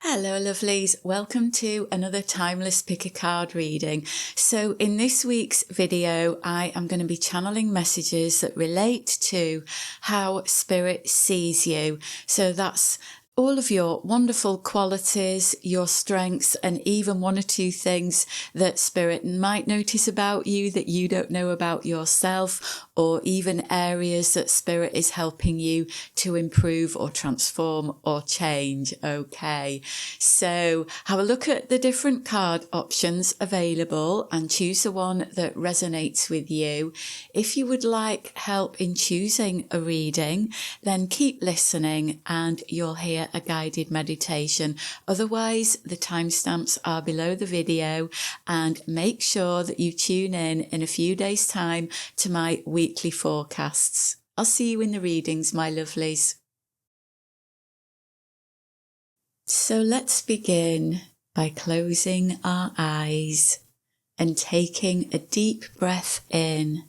Hello lovelies, welcome to another Timeless Pick a Card reading. So in this week's video I am going to be channeling messages that relate to how Spirit sees you. So that's all of your wonderful qualities, your strengths, and even one or two things that Spirit might notice about you that you don't know about yourself, or even areas that Spirit is helping you to improve or transform or change. Okay, so have a look at the different card options available and choose the one that resonates with you. If you would like help in choosing a reading, then keep listening and you'll hear a guided meditation. Otherwise, the timestamps are below the video, and make sure that you tune in a few days' time to my weekly forecasts. I'll see you in the readings, my lovelies. So let's begin by closing our eyes and taking a deep breath in,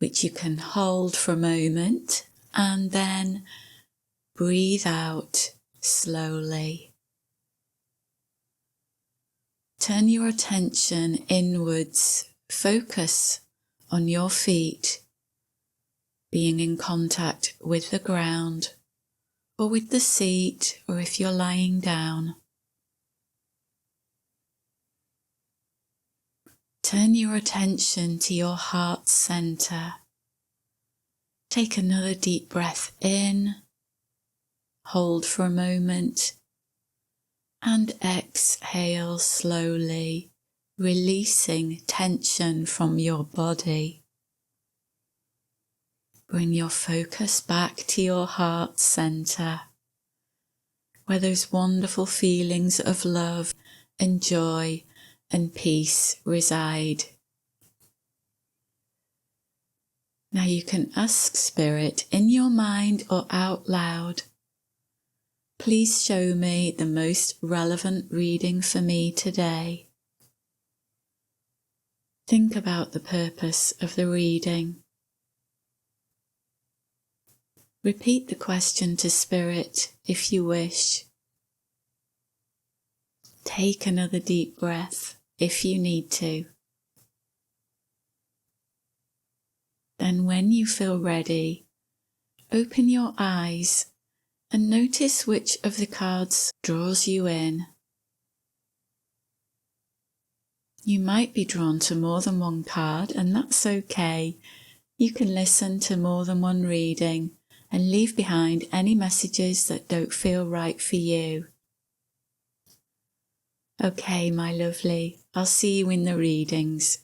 which you can hold for a moment, and then breathe out slowly. Turn your attention inwards, focus on your feet, being in contact with the ground or with the seat, or if you're lying down. Turn your attention to your heart center. Take another deep breath in, hold for a moment, and exhale slowly, releasing tension from your body. Bring your focus back to your heart center, where those wonderful feelings of love and joy and peace reside. Now you can ask Spirit in your mind or out loud, please show me the most relevant reading for me today. Think about the purpose of the reading. Repeat the question to Spirit if you wish. Take another deep breath if you need to. Then when you feel ready, open your eyes and notice which of the cards draws you in. You might be drawn to more than one card, and that's okay. You can listen to more than one reading and leave behind any messages that don't feel right for you. Okay, my lovely, I'll see you in the readings.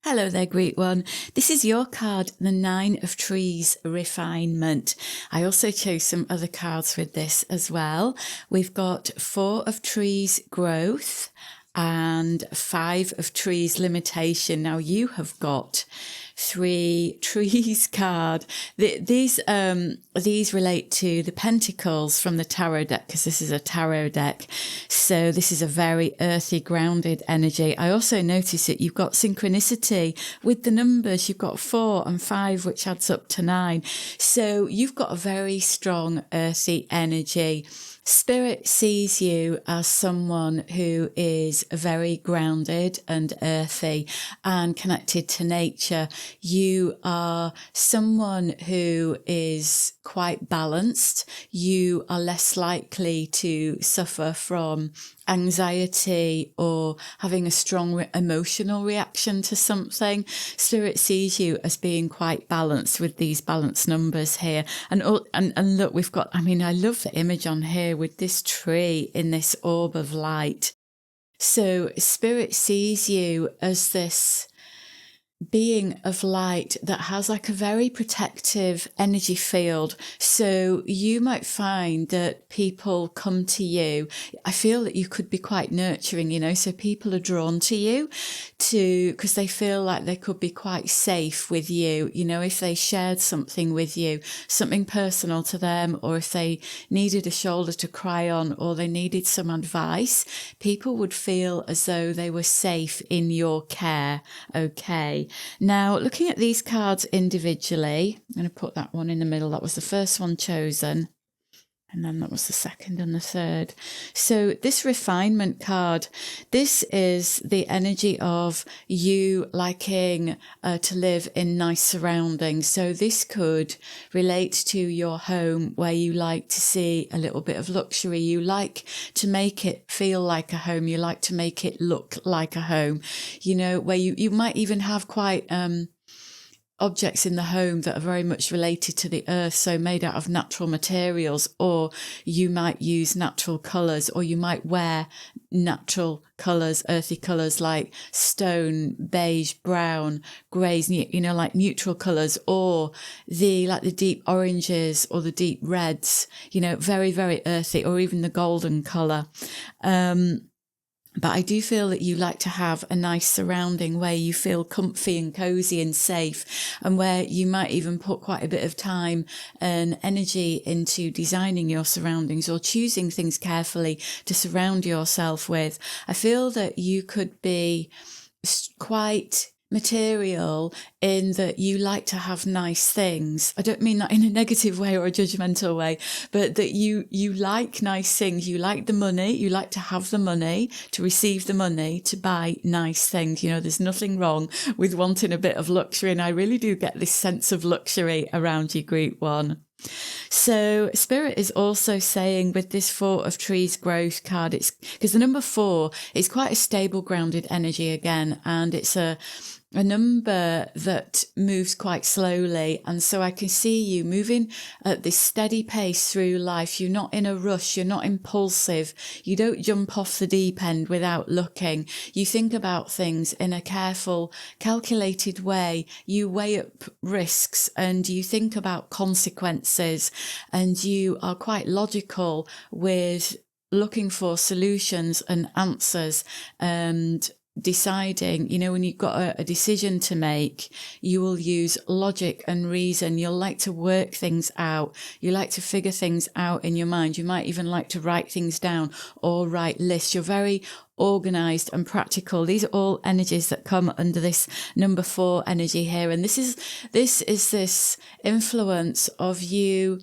Hello there, great one. This is your card, the Nine of Trees, Refinement. I also chose some other cards with this as well. We've got Four of Trees, Growth, and Five of Trees, Limitation. Now you have got Three Trees card. These relate to the Pentacles from the tarot deck, because this is a tarot deck. So this is a very earthy, grounded energy. I also notice that you've got synchronicity with the numbers. You've got 4 and 5, which adds up to 9. So you've got a very strong, earthy energy. Spirit sees you as someone who is very grounded and earthy and connected to nature. You are someone who is quite balanced. You are less likely to suffer from anxiety or having a strong emotional reaction to something. Spirit sees you as being quite balanced with these balanced numbers here. And look, we've got, I mean, I love the image on here with this tree in this orb of light. So Spirit sees you as this being of light that has like a very protective energy field. So you might find that people come to you. I feel that you could be quite nurturing, you know, so people are drawn to you because they feel like they could be quite safe with you. You know, if they shared something with you, something personal to them, or if they needed a shoulder to cry on, or they needed some advice, people would feel as though they were safe in your care. Okay. Now, looking at these cards individually, I'm going to put that one in the middle. That was the first one chosen. And then that was the second and the third. So this refinement card, this is the energy of you liking to live in nice surroundings. So this could relate to your home where you like to see a little bit of luxury. You like to make it feel like a home. You like to make it look like a home, you know, where you might even have quite, objects in the home that are very much related to the earth, so made out of natural materials, or you might use natural colours, or you might wear natural colours, earthy colours like stone, beige, brown, greys, you know, like neutral colours, or the deep oranges or the deep reds, you know, very, very earthy, or even the golden colour. But I do feel that you like to have a nice surrounding where you feel comfy and cozy and safe, and where you might even put quite a bit of time and energy into designing your surroundings or choosing things carefully to surround yourself with. I feel that you could be quite material in that you like to have nice things. I don't mean that in a negative way or a judgmental way, but that you like nice things. You like the money. You like to have the money, to receive the money, to buy nice things. You know, there's nothing wrong with wanting a bit of luxury. And I really do get this sense of luxury around you, Group 1. So Spirit is also saying with this 4 of Trees growth card, it's because the number 4 is quite a stable, grounded energy again, and it's a number that moves quite slowly. And so I can see you moving at this steady pace through life. You're not in a rush. You're not impulsive. You don't jump off the deep end without looking. You think about things in a careful, calculated way. You weigh up risks and you think about consequences, and you are quite logical with looking for solutions and answers and deciding. You know, when you've got a decision to make, you will use logic and reason. You'll like to work things out. You like to figure things out in your mind. You might even like to write things down or write lists. You're very organized and practical. These are all energies that come under this number 4 energy here. And this is this influence of you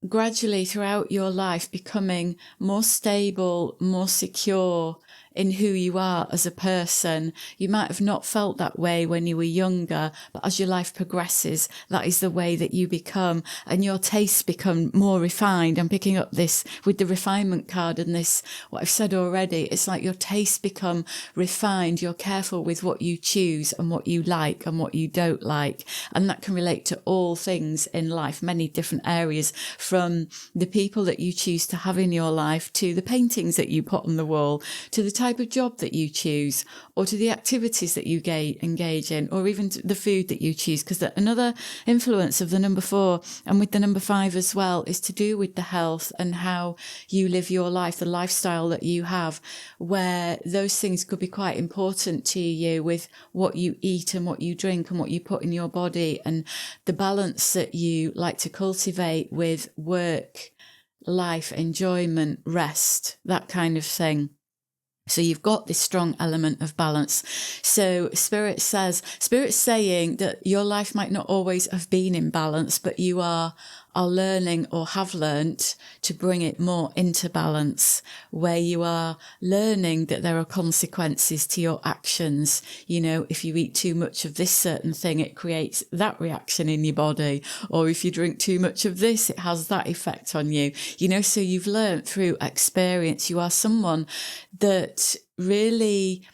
gradually throughout your life becoming more stable, more secure in who you are as a person. You might have not felt that way when you were younger, but as your life progresses, that is the way that you become, and your tastes become more refined. I'm picking up this with the refinement card and this, what I've said already. It's like your tastes become refined. You're careful with what you choose and what you like and what you don't like. And that can relate to all things in life, many different areas, from the people that you choose to have in your life, to the paintings that you put on the wall, to the type of job that you choose, or to the activities that you engage in, or even to the food that you choose. Because another influence of the number 4 and with the number 5 as well is to do with the health and how you live your life, the lifestyle that you have, where those things could be quite important to you with what you eat and what you drink and what you put in your body, and the balance that you like to cultivate with work, life, enjoyment, rest, that kind of thing. So you've got this strong element of balance. So Spirit's saying that your life might not always have been in balance, but you are learning or have learnt to bring it more into balance, where you are learning that there are consequences to your actions. You know, if you eat too much of this certain thing, it creates that reaction in your body. Or if you drink too much of this, it has that effect on you. You know, so you've learnt through experience. You are someone that really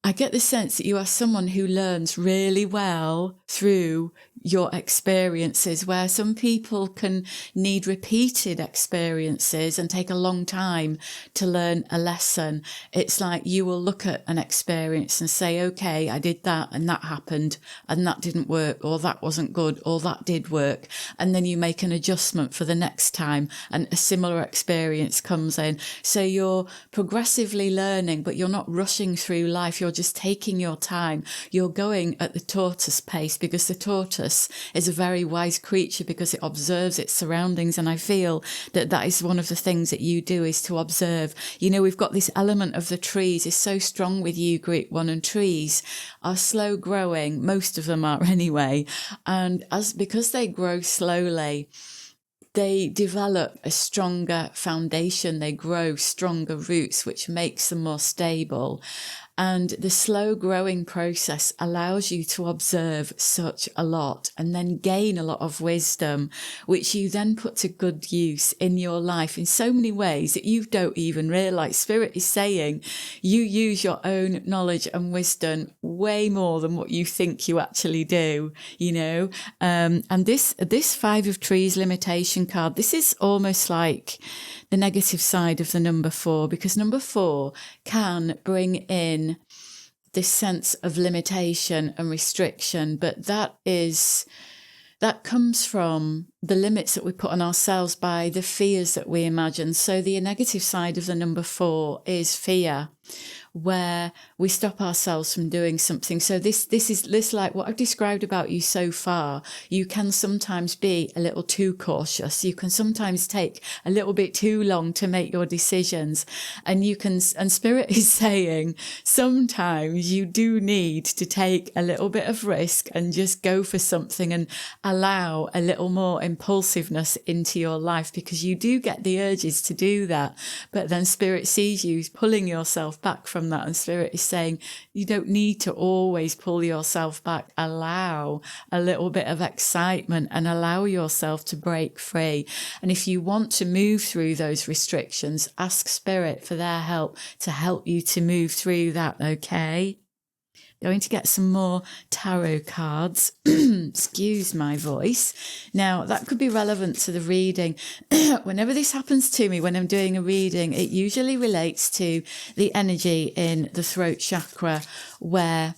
I get the sense that you are someone who learns really well through your experiences, where some people can need repeated experiences and take a long time to learn a lesson. It's like you will look at an experience and say, okay, I did that and that happened and that didn't work, or that wasn't good, or that did work. And then you make an adjustment for the next time and a similar experience comes in. So you're progressively learning, but you're not rushing through life. You're just taking your time. You're going at the tortoise pace, because the tortoise is a very wise creature because it observes its surroundings. And I feel that that is one of the things that you do, is to observe. You know, we've got this element of the trees is so strong with you, Group 1, and trees are slow growing. Most of them are anyway. And because they grow slowly, they develop a stronger foundation. They grow stronger roots, which makes them more stable. And the slow growing process allows you to observe such a lot and then gain a lot of wisdom, which you then put to good use in your life in so many ways that you don't even realize. Spirit is saying you use your own knowledge and wisdom way more than what you think you actually do, you know. And this 5 of Trees limitation card, this is almost like the negative side of the number 4, because number 4 can bring in this sense of limitation and restriction, but that comes from the limits that we put on ourselves by the fears that we imagine. So the negative side of the number 4 is fear, where we stop ourselves from doing something. So this is like what I've described about you so far. You can sometimes be a little too cautious. You can sometimes take a little bit too long to make your decisions. And Spirit is saying sometimes you do need to take a little bit of risk and just go for something and allow a little more impulsiveness into your life, because you do get the urges to do that. But then Spirit sees you pulling yourself back from that, and Spirit is saying you don't need to always pull yourself back. Allow a little bit of excitement and allow yourself to break free. And if you want to move through those restrictions, ask Spirit for their help to help you to move through that. Okay, going to get some more tarot cards. Excuse my voice. Now, that could be relevant to the reading. Whenever this happens to me, when I'm doing a reading, it usually relates to the energy in the throat chakra, where,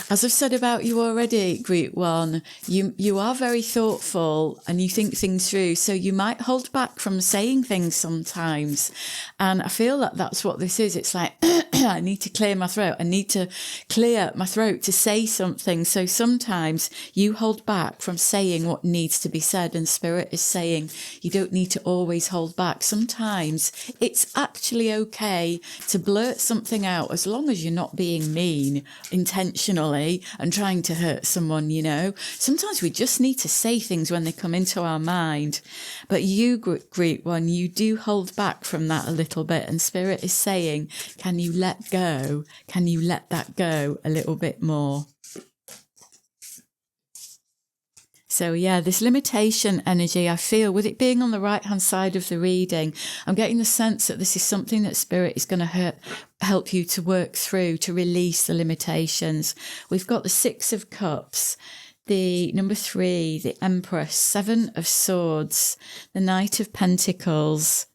as I've said about you already, Group 1, you are very thoughtful and you think things through. So you might hold back from saying things sometimes. And I feel that that's what this is. It's like, I need to clear my throat. I need to clear my throat to say something. So sometimes you hold back from saying what needs to be said. And Spirit is saying you don't need to always hold back. Sometimes it's actually okay to blurt something out, as long as you're not being mean intentionally and trying to hurt someone, you know. Sometimes we just need to say things when they come into our mind. But you, Group 1, you do hold back from that a little bit. And Spirit is saying, can you let go? Can you let that go a little bit more? So yeah, this limitation energy, I feel with it being on the right hand side of the reading, I'm getting the sense that this is something that Spirit is going to help you to work through, to release the limitations. We've got the 6 of Cups, the number 3, the Empress, 7 of Swords, the Knight of Pentacles,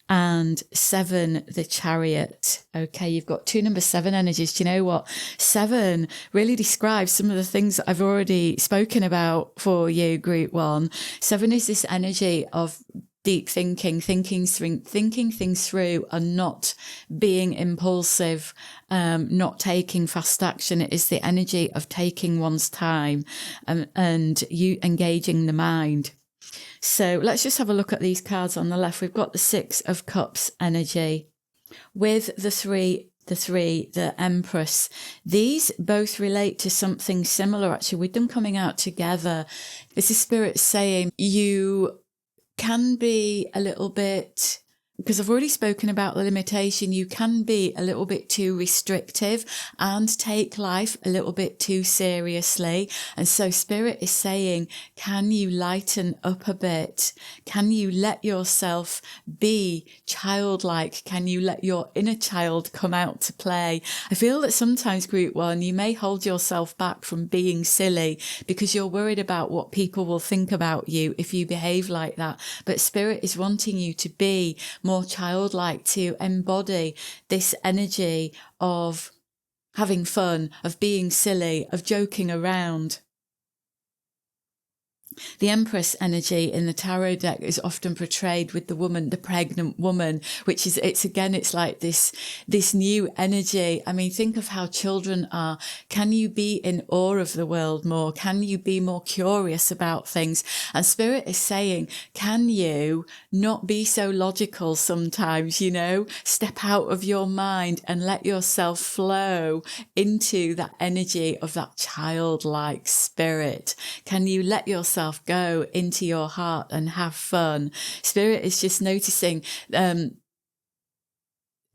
and 7, the Chariot. Okay, you've got 2 number 7 energies. Do you know what? 7 really describes some of the things that I've already spoken about for you, Group 1. 7 is this energy of deep thinking things through, and not being impulsive, not taking fast action. It is the energy of taking one's time and you engaging the mind. So let's just have a look at these cards on the left. We've got the 6 of Cups energy with the 3, the Empress. These both relate to something similar, actually, with them coming out together. This is Spirit saying you can be a little bit because I've already spoken about the limitation, you can be a little bit too restrictive and take life a little bit too seriously. And so Spirit is saying, can you lighten up a bit? Can you let yourself be childlike? Can you let your inner child come out to play? I feel that sometimes, Group 1, you may hold yourself back from being silly because you're worried about what people will think about you if you behave like that. But Spirit is wanting you to be more childlike, to embody this energy of having fun, of being silly, of joking around. The Empress energy in the tarot deck is often portrayed with the woman, the pregnant woman, which is, it's like this new energy. I mean, think of how children are. Can you be in awe of the world more? Can you be more curious about things? And Spirit is saying, can you not be so logical sometimes, step out of your mind and let yourself flow into that energy of that childlike spirit? Can you let yourself go into your heart and have fun? Spirit is just noticing,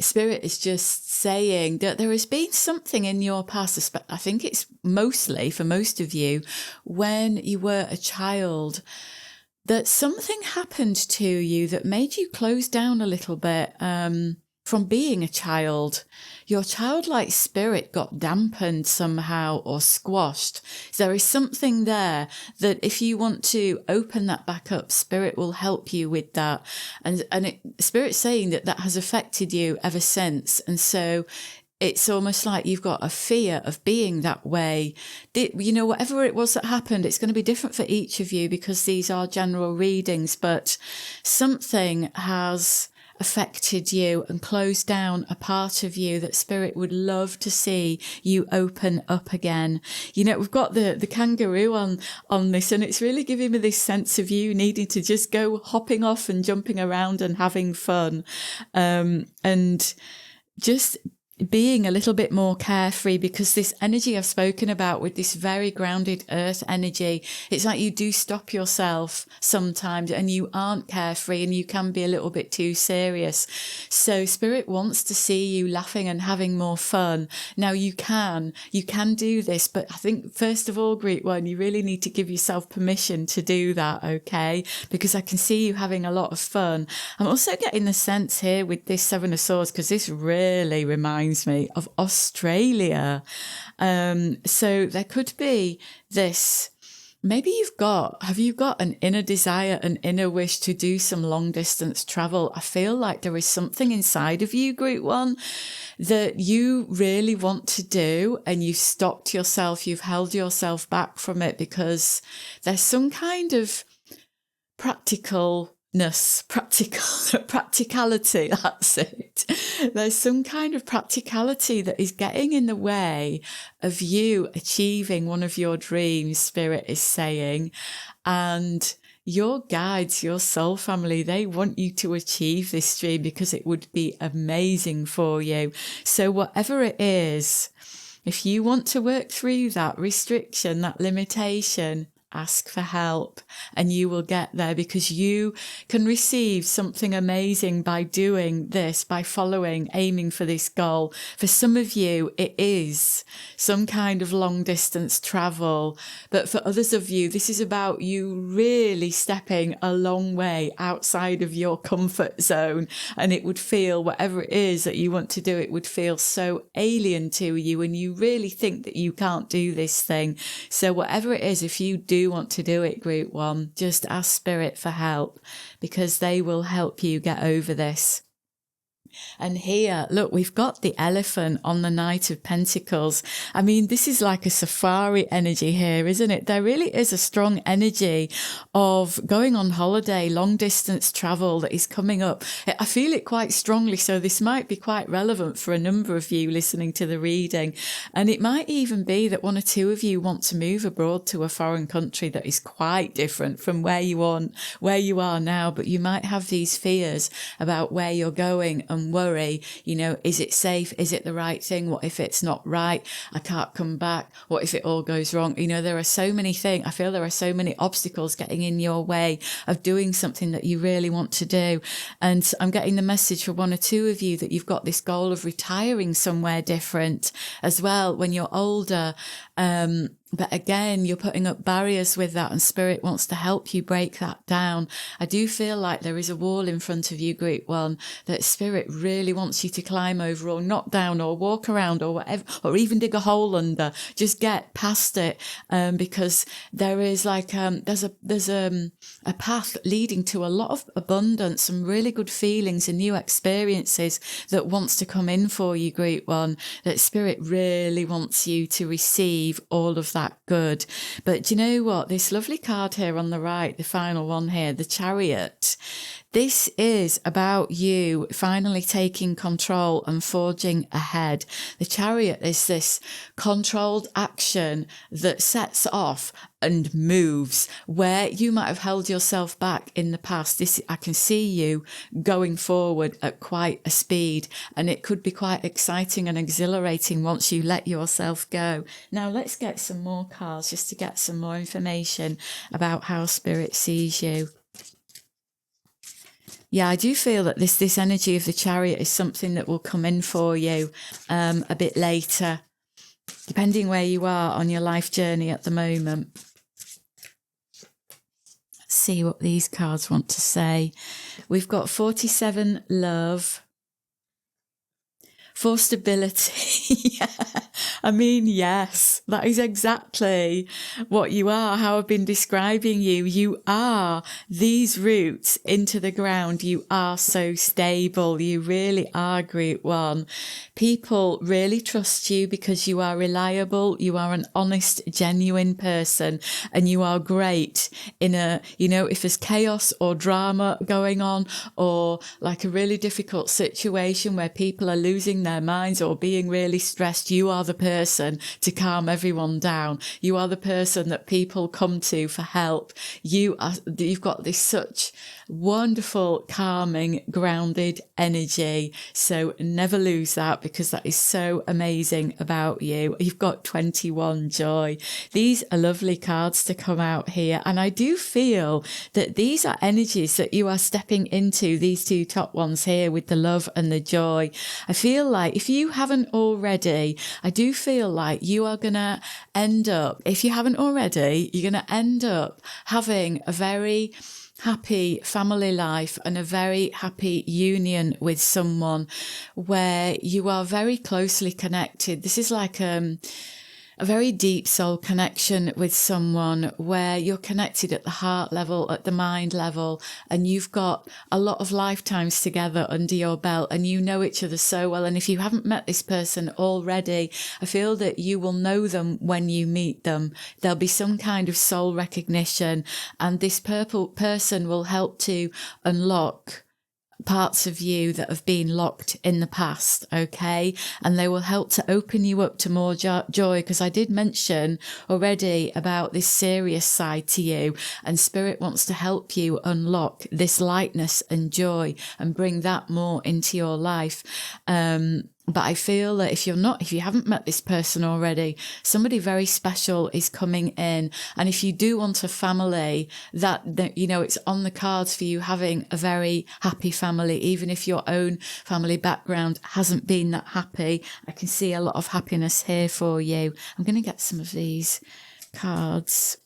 Spirit is just saying that there has been something in your past, I think it's mostly for most of you, when you were a child, that something happened to you that made you close down a little bit from being a child. Your childlike spirit got dampened somehow or squashed. There is something there that if you want to open that back up, Spirit will help you with that. And Spirit's saying that has affected you ever since. And so it's almost like you've got a fear of being that way. Whatever it was that happened, it's going to be different for each of you because these are general readings, but something has affected you and closed down a part of you that Spirit would love to see you open up again. We've got the kangaroo on this, and it's really giving me this sense of you needing to just go hopping off and jumping around and having fun, and just being a little bit more carefree, because this energy I've spoken about with this very grounded earth energy, it's like you do stop yourself sometimes and you aren't carefree and you can be a little bit too serious. So Spirit wants to see you laughing and having more fun. Now you can do this, but I think first of all, Group 1, you really need to give yourself permission to do that, okay? Because I can see you having a lot of fun. I'm also getting the sense here with this Seven of Swords, because this really reminds me of Australia. So there could be this, maybe have you got an inner desire, an inner wish to do some long distance travel? I feel like there is something inside of you, Group 1, that you really want to do, and you've stopped yourself, you've held yourself back from it because there's some kind of practicality, that's it. There's some kind of practicality that is getting in the way of you achieving one of your dreams, Spirit is saying. And your guides, your soul family, they want you to achieve this dream because it would be amazing for you. So whatever it is, if you want to work through that restriction, that limitation, ask for help and you will get there, because you can receive something amazing by doing this, by aiming for this goal. For some of you, it is some kind of long distance travel. But for others of you, this is about you really stepping a long way outside of your comfort zone. And it would feel, whatever it is that you want to do, it would feel so alien to you. And you really think that you can't do this thing. So whatever it is, if you do want to do it, Group 1, just ask Spirit for help, because they will help you get over this. And here, look, we've got the elephant on the Knight of Pentacles. I mean, this is like a safari energy here, isn't it? There really is a strong energy of going on holiday, long distance travel that is coming up. I feel it quite strongly, so this might be quite relevant for a number of you listening to the reading. And it might even be that one or two of you want to move abroad to a foreign country that is quite different from where you are now, but you might have these fears about where you're going and and worry, you know, is it safe? Is it the right thing? What if it's not right? I can't come back. What if it all goes wrong? You know, there are so many things. I feel there are so many obstacles getting in your way of doing something that you really want to do. And I'm getting the message for one or two of you that you've got this goal of retiring somewhere different as well when you're older. But again, you're putting up barriers with that, and Spirit wants to help you break that down. I do feel like there is a wall in front of you, Group 1, that Spirit really wants you to climb over or knock down or walk around or whatever, or even dig a hole under. Just get past it, because there is like there's a path leading to a lot of abundance, some really good feelings and new experiences that wants to come in for you, Group 1. That Spirit really wants you to receive all of that good. But do you know what? This lovely card here on the right, the final one here, the Chariot. This is about you finally taking control and forging ahead. The Chariot is this controlled action that sets off and moves where you might have held yourself back in the past. I can see you going forward at quite a speed, and it could be quite exciting and exhilarating once you let yourself go. Now let's get some more cards just to get some more information about how Spirit sees you. Yeah, I do feel that this energy of the Chariot is something that will come in for you a bit later, depending where you are on your life journey at the moment. Let's see what these cards want to say. We've got 47, love. 4, stability. Yeah. I mean, yes, that is exactly what you are, how I've been describing you. You are these roots into the ground. You are so stable. You really are, Group 1. People really trust you because you are reliable. You are an honest, genuine person, and you are great in a, you know, if there's chaos or drama going on, or like a really difficult situation where people are losing their minds or being really stressed, you are the person to calm everyone down. You are the person that people come to for help. You've got this such wonderful, calming, grounded energy. So never lose that, because that is so amazing about you. You've got 21, joy. These are lovely cards to come out here. And I do feel that these are energies that you are stepping into, these two top ones here with the love and the joy. I feel like if you haven't already, I do feel like you are going to end up, if you haven't already, you're going to end up having a very happy family life and a very happy union with someone where you are very closely connected. This is like a very deep soul connection with someone where you're connected at the heart level, at the mind level, and you've got a lot of lifetimes together under your belt and you know each other so well. And if you haven't met this person already, I feel that you will know them when you meet them. There'll be some kind of soul recognition, and this purple person will help to unlock parts of you that have been locked in the past, okay? And they will help to open you up to more joy, because I did mention already about this serious side to you, and Spirit wants to help you unlock this lightness and joy and bring that more into your life. But I feel that if you haven't met this person already, somebody very special is coming in. And if you do want a family, that, you know, it's on the cards for you having a very happy family, even if your own family background hasn't been that happy. I can see a lot of happiness here for you. I'm going to get some of these cards.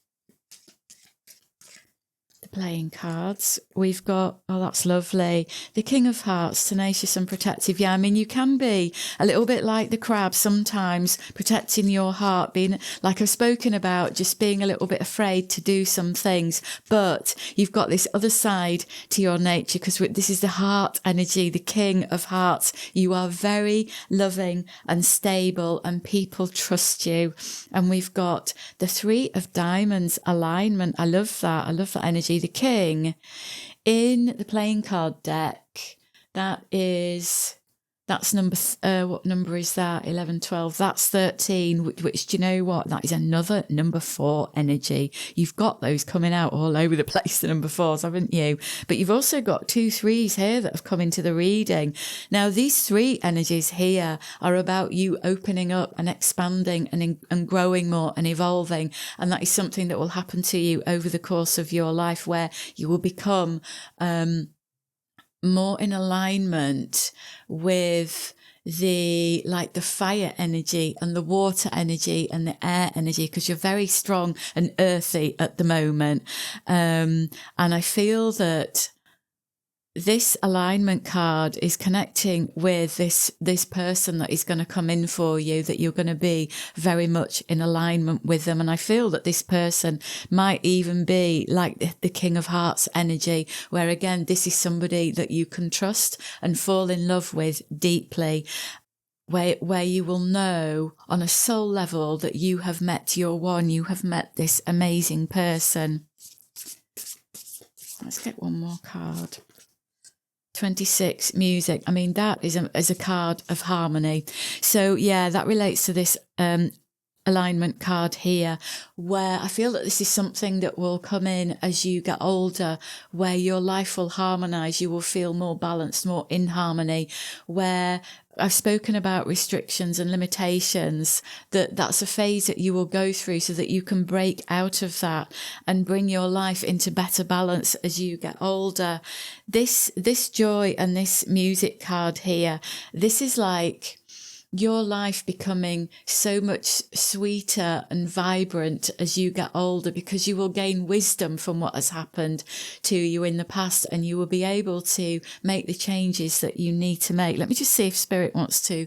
Playing cards. We've got, oh, that's lovely. The King of Hearts, tenacious and protective. Yeah, I mean, you can be a little bit like the crab sometimes, protecting your heart, being, like I've spoken about, just being a little bit afraid to do some things. But you've got this other side to your nature, because this is the heart energy, the King of Hearts. You are very loving and stable, and people trust you. And we've got the 3 of Diamonds alignment. I love that. I love that energy. The King in the playing card deck, that is That's number, what number is that? 11, 12. That's 13, which do you know what? That is another number 4 energy. You've got those coming out all over the place, the number 4s, haven't you? But you've also got 2 3s here that have come into the reading. Now, these 3 energies here are about you opening up and expanding and growing more and evolving. And that is something that will happen to you over the course of your life, where you will become, more in alignment with the fire energy and the water energy and the air energy, because you're very strong and earthy at the moment. And I feel that this alignment card is connecting with this person that is going to come in for you, that you're going to be very much in alignment with them. And I feel that this person might even be like the King of Hearts energy, where again, this is somebody that you can trust and fall in love with deeply, where you will know on a soul level that you have met your one, you have met this amazing person. Let's get one more card. 26, music. I mean, that is a card of harmony. So yeah, that relates to this alignment card here, where I feel that this is something that will come in as you get older, where your life will harmonize, you will feel more balanced, more in harmony, where I've spoken about restrictions and limitations, that's a phase that you will go through so that you can break out of that and bring your life into better balance as you get older. This joy and this music card here, this is like your life becoming so much sweeter and vibrant as you get older, because you will gain wisdom from what has happened to you in the past, and you will be able to make the changes that you need to make. Let me just see if Spirit wants to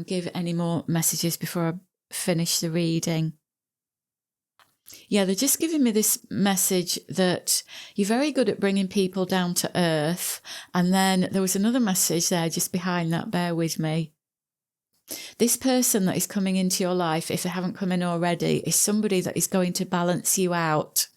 give any more messages before I finish the reading. Yeah, they're just giving me this message that you're very good at bringing people down to earth. And then there was another message there just behind that. Bear with me. This person that is coming into your life, if they haven't come in already, is somebody that is going to balance you out.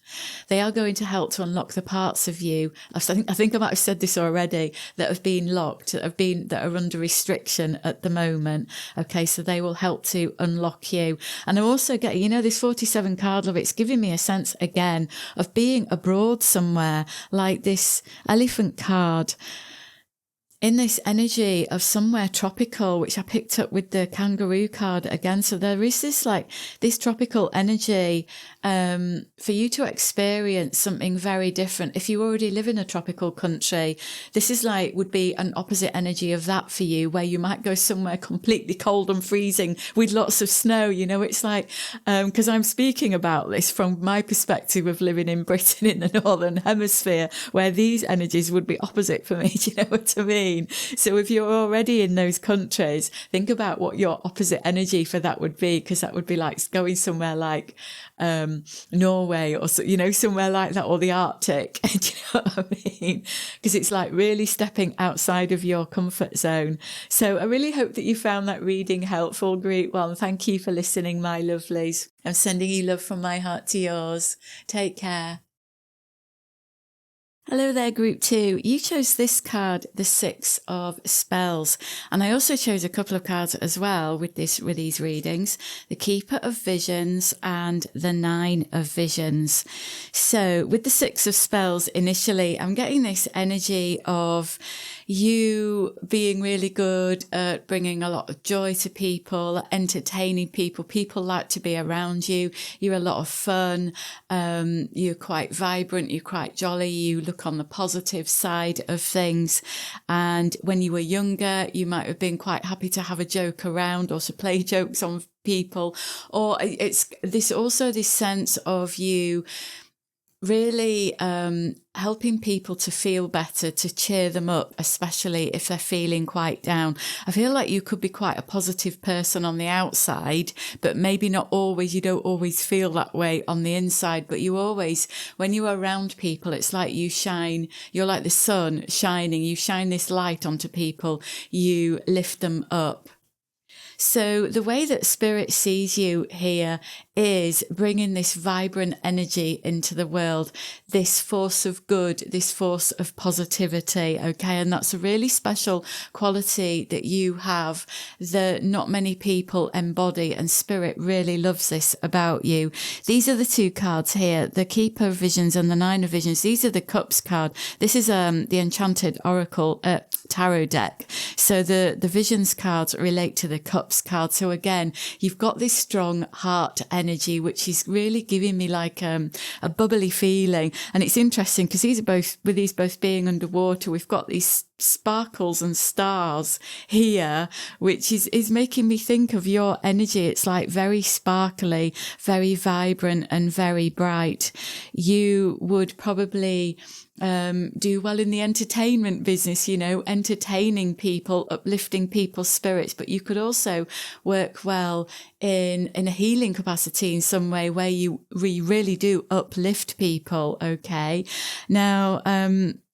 They are going to help to unlock the parts of you. I think I might have said this already, that have been locked, that are under restriction at the moment. Okay, so they will help to unlock you. And I'm also getting, this 47 card, love, it's giving me a sense again of being abroad somewhere, like this elephant card. In this energy of somewhere tropical, which I picked up with the kangaroo card again. So there is this tropical energy for you to experience something very different. If you already live in a tropical country, this is would be an opposite energy of that for you, where you might go somewhere completely cold and freezing with lots of snow. It's like, because I'm speaking about this from my perspective of living in Britain in the Northern Hemisphere, where these energies would be opposite for me. Do you know what I mean? So if you're already in those countries, think about what your opposite energy for that would be, because that would be like going somewhere like Norway or somewhere like that, or the Arctic. Do you know what I mean? Because it's like really stepping outside of your comfort zone. So I really hope that you found that reading helpful, Group 1. Thank you for listening, my lovelies. I'm sending you love from my heart to yours. Take care. Hello there, Group 2. You chose this card, the 6 of Spells. And I also chose a couple of cards as well with these readings, the Keeper of Visions and the 9 of Visions. So with the 6 of Spells, initially, I'm getting this energy of you being really good at bringing a lot of joy to people, entertaining people. People like to be around you. You're a lot of fun. You're quite vibrant. You're quite jolly. You look on the positive side of things. And when you were younger, you might have been quite happy to have a joke around or to play jokes on people. Or it's this sense of you really helping people to feel better, to cheer them up, especially if they're feeling quite down. I feel like you could be quite a positive person on the outside, but maybe not always. You don't always feel that way on the inside, but you always, when you're around people, it's like you shine. You're like the sun shining. You shine this light onto people. You lift them up. So the way that Spirit sees you here is bringing this vibrant energy into the world, this force of good, this force of positivity, okay? And that's a really special quality that you have that not many people embody, and Spirit really loves this about you. These are the two cards here, the Keeper of Visions and the Nine of Visions. These are the Cups card. This is the Enchanted Oracle tarot deck. So the Visions cards relate to the Cups card. So again, you've got this strong heart energy, which is really giving me like a bubbly feeling. And it's interesting because these are both, with these both being underwater, we've got these sparkles and stars here, which is making me think of your energy. It's like very sparkly, very vibrant and very bright. You would probably do well in the entertainment business, you know, entertaining people, uplifting people's spirits, but you could also work well in a healing capacity in some way where you really do uplift people. Okay. Now,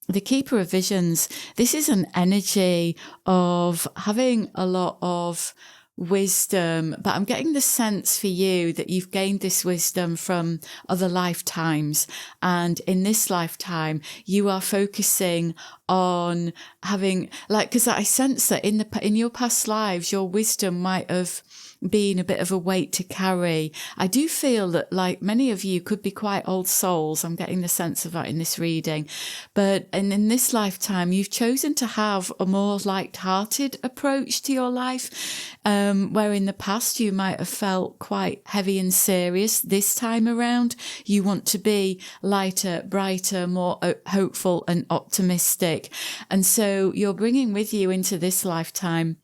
the Keeper of Visions, this is an energy of having a lot of wisdom, but I'm getting the sense for you that you've gained this wisdom from other lifetimes. And in this lifetime, you are focusing on having, like, because I sense that in your past lives, your wisdom might have been a bit of a weight to carry. I do feel that, like, many of you could be quite old souls. I'm getting the sense of that in this reading. But in this lifetime, you've chosen to have a more light-hearted approach to your life, where in the past you might have felt quite heavy and serious. This time around, you want to be lighter, brighter, more hopeful and optimistic. And so you're bringing with you into this lifetime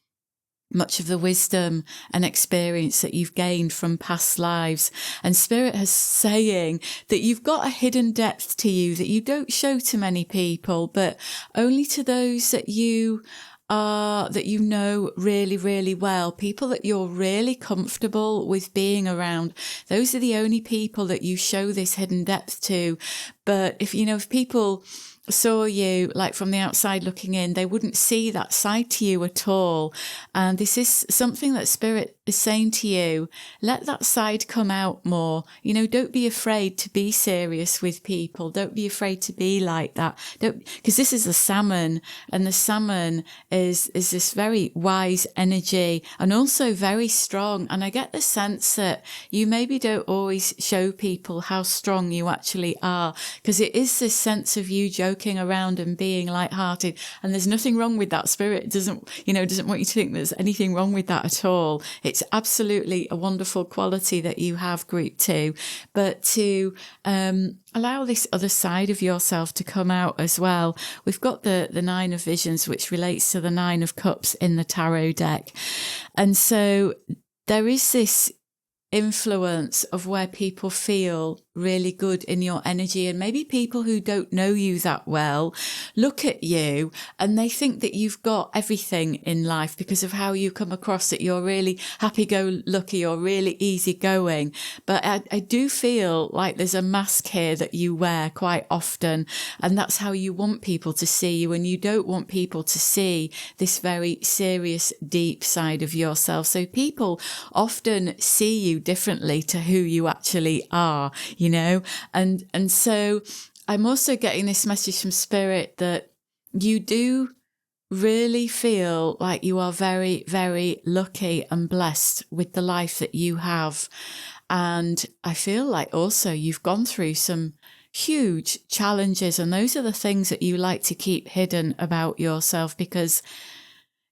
much of the wisdom and experience that you've gained from past lives. And Spirit is saying that you've got a hidden depth to you that you don't show to many people, but only to those that you know really, really well, people that you're really comfortable with being around. Those are the only people that you show this hidden depth to. But if people saw you like from the outside looking in, they wouldn't see that side to you at all. And this is something that Spirit is saying to you, let that side come out more. Don't be afraid to be serious with people. Don't be afraid to be like that. Because this is the salmon, and the salmon is this very wise energy and also very strong. And I get the sense that you maybe don't always show people how strong you actually are, because it is this sense of you joking around and being lighthearted. And there's nothing wrong with that. Spirit doesn't want you to think there's anything wrong with that at all. It's absolutely a wonderful quality that you have, Group 2. But to allow this other side of yourself to come out as well. We've got the Nine of Visions, which relates to the Nine of Cups in the tarot deck. And so there is this influence of where people feel really good in your energy, and maybe people who don't know you that well look at you and they think that you've got everything in life because of how you come across, that you're really happy-go-lucky or really easygoing. But I do feel like there's a mask here that you wear quite often, and that's how you want people to see you, and you don't want people to see this very serious, deep side of yourself. So people often see you differently to who you actually are, and so I'm also getting this message from Spirit that you do really feel like you are very, very lucky and blessed with the life that you have. And I feel like also you've gone through some huge challenges, and those are the things that you like to keep hidden about yourself, because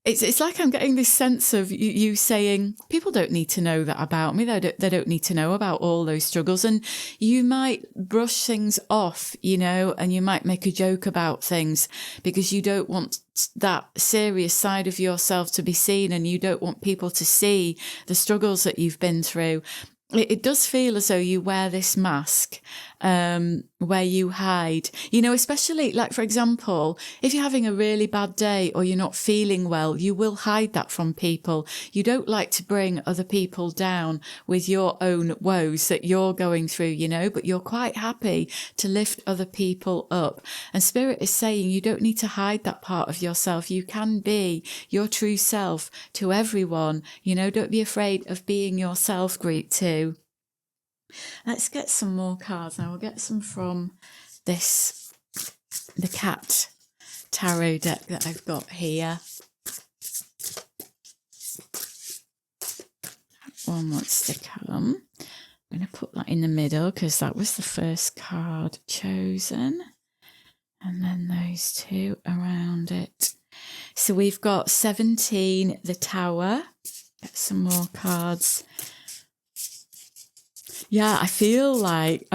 it's like I'm getting this sense of you saying, people don't need to know that about me. They don't need to know about all those struggles. And you might brush things off, and you might make a joke about things because you don't want that serious side of yourself to be seen, and you don't want people to see the struggles that you've been through. It does feel as though you wear this mask where you hide, especially like, for example, if you're having a really bad day or you're not feeling well, you will hide that from people. You don't like to bring other people down with your own woes that you're going through, but you're quite happy to lift other people up. And Spirit is saying you don't need to hide that part of yourself. You can be your true self to everyone. Don't be afraid of being yourself, Group 2. Let's get some more cards. Now we'll get some from the cat tarot deck that I've got here. One wants to come. I'm going to put that in the middle because that was the first card chosen. And then those two around it. So we've got 17, the Tower. Get some more cards. Yeah, I feel like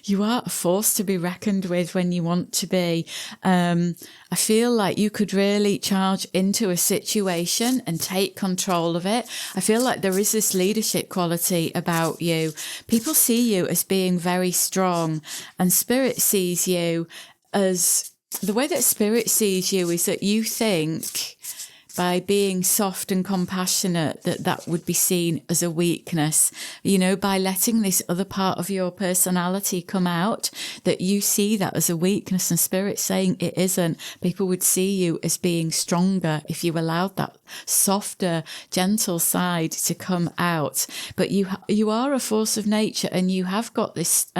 you are a force to be reckoned with when you want to be. I feel like you could really charge into a situation and take control of it. I feel like there is this leadership quality about you. People see you as being very strong, and Spirit sees you as, the way that Spirit sees you is that you think by being soft and compassionate, that would be seen as a weakness, by letting this other part of your personality come out, that you see that as a weakness, and Spirit saying it isn't. People would see you as being stronger if you allowed that softer, gentle side to come out. But you are a force of nature, and you have got this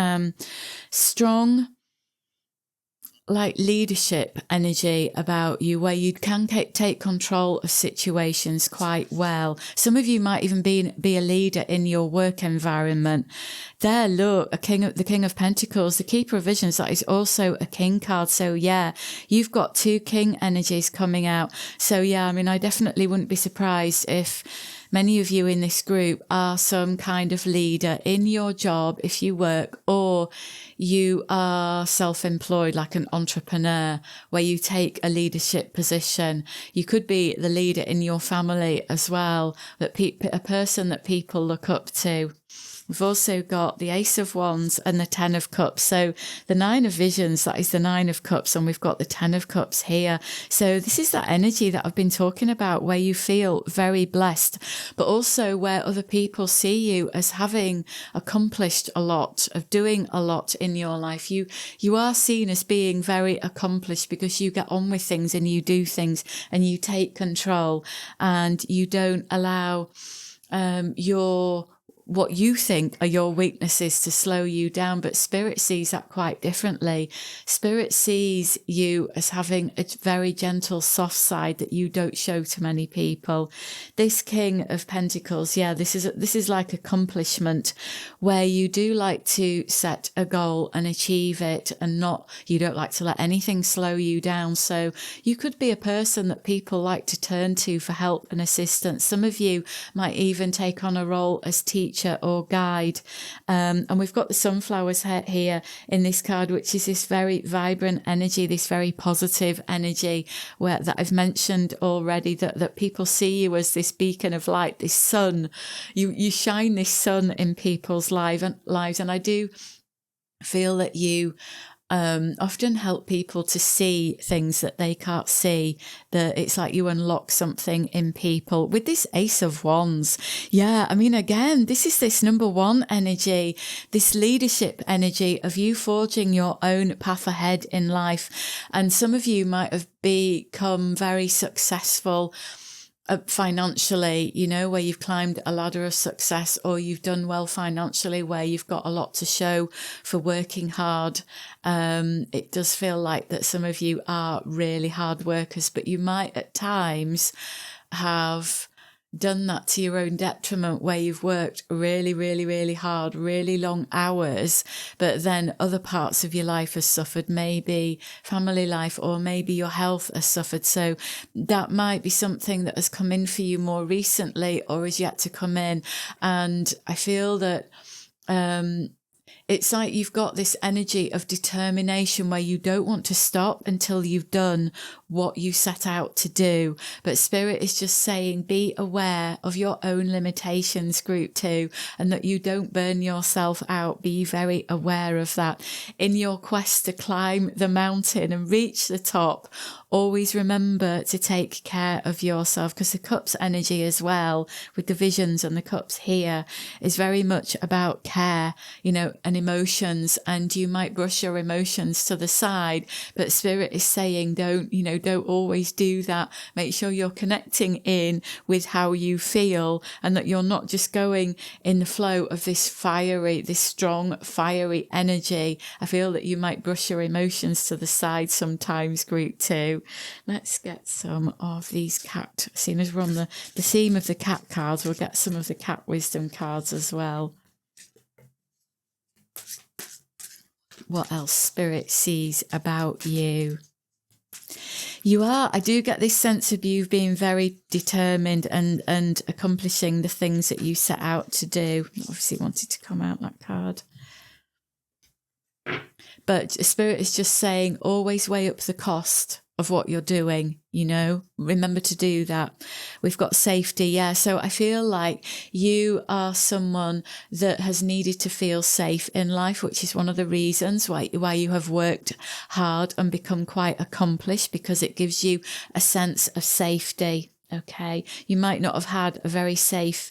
strong, like, leadership energy about you, where you can take control of situations quite well. Some of you might even be a leader in your work environment. There, look, the King of Pentacles, the Keeper of Visions, that is also a King card. So yeah, you've got two King energies coming out. So yeah, I definitely wouldn't be surprised if many of you in this group are some kind of leader in your job if you work, or you are self-employed, like an entrepreneur, where you take a leadership position. You could be the leader in your family as well, a person that people look up to. We've also got the Ace of Wands and the 10 of Cups. So the 9 of Visions, that is the 9 of Cups, and we've got the 10 of Cups here. So this is that energy that I've been talking about, where you feel very blessed, but also where other people see you as having accomplished a lot, of doing a lot in your life. You are seen as being very accomplished because you get on with things and you do things and you take control, and you don't allow what you think are your weaknesses to slow you down. But Spirit sees that quite differently. Spirit sees you as having a very gentle, soft side that you don't show to many people. This King of Pentacles, yeah, this is like accomplishment, where you do like to set a goal and achieve it, and you don't like to let anything slow you down. So you could be a person that people like to turn to for help and assistance. Some of you might even take on a role as teacher or guide. And we've got the sunflowers here in this card, which is this very vibrant energy, this very positive energy that I've mentioned already, that people see you as this beacon of light, this sun. You shine this sun in people's lives. And I do feel that you often help people to see things that they can't see, that it's like you unlock something in people. With this Ace of Wands, yeah, again, this is this number one energy, this leadership energy of you forging your own path ahead in life. And some of you might have become very successful financially, where you've climbed a ladder of success, or you've done well financially, where you've got a lot to show for working hard. It does feel like that some of you are really hard workers, but you might at times have done that to your own detriment, where you've worked really, really, really hard, really long hours, but then other parts of your life has suffered, maybe family life, or maybe your health has suffered. So that might be something that has come in for you more recently, or is yet to come in. And I feel that it's like you've got this energy of determination where you don't want to stop until you've done what you set out to do. But Spirit is just saying, be aware of your own limitations, group 2, and that you don't burn yourself out. Be very aware of that. In your quest to climb the mountain and reach the top, always remember to take care of yourself, because the Cups energy as well, with the Visions and the Cups here, is very much about care. and emotions, and you might brush your emotions to the side, but Spirit is saying don't always do that. Make sure you're connecting in with how you feel, and that you're not just going in the flow of this strong, fiery energy. I feel that you might brush your emotions to the side sometimes, group 2. Let's get some of these cat, seeing as we're on the theme of the cat cards, we'll get some of the cat wisdom cards as well. What else Spirit sees about you? I do get this sense of you being very determined and accomplishing the things that you set out to do. Obviously wanted to come out that card. But Spirit is just saying, always weigh up the cost of what you're doing, remember to do that. We've got safety. Yeah. So I feel like you are someone that has needed to feel safe in life, which is one of the reasons why you have worked hard and become quite accomplished, because it gives you a sense of safety. Okay. You might not have had a very safe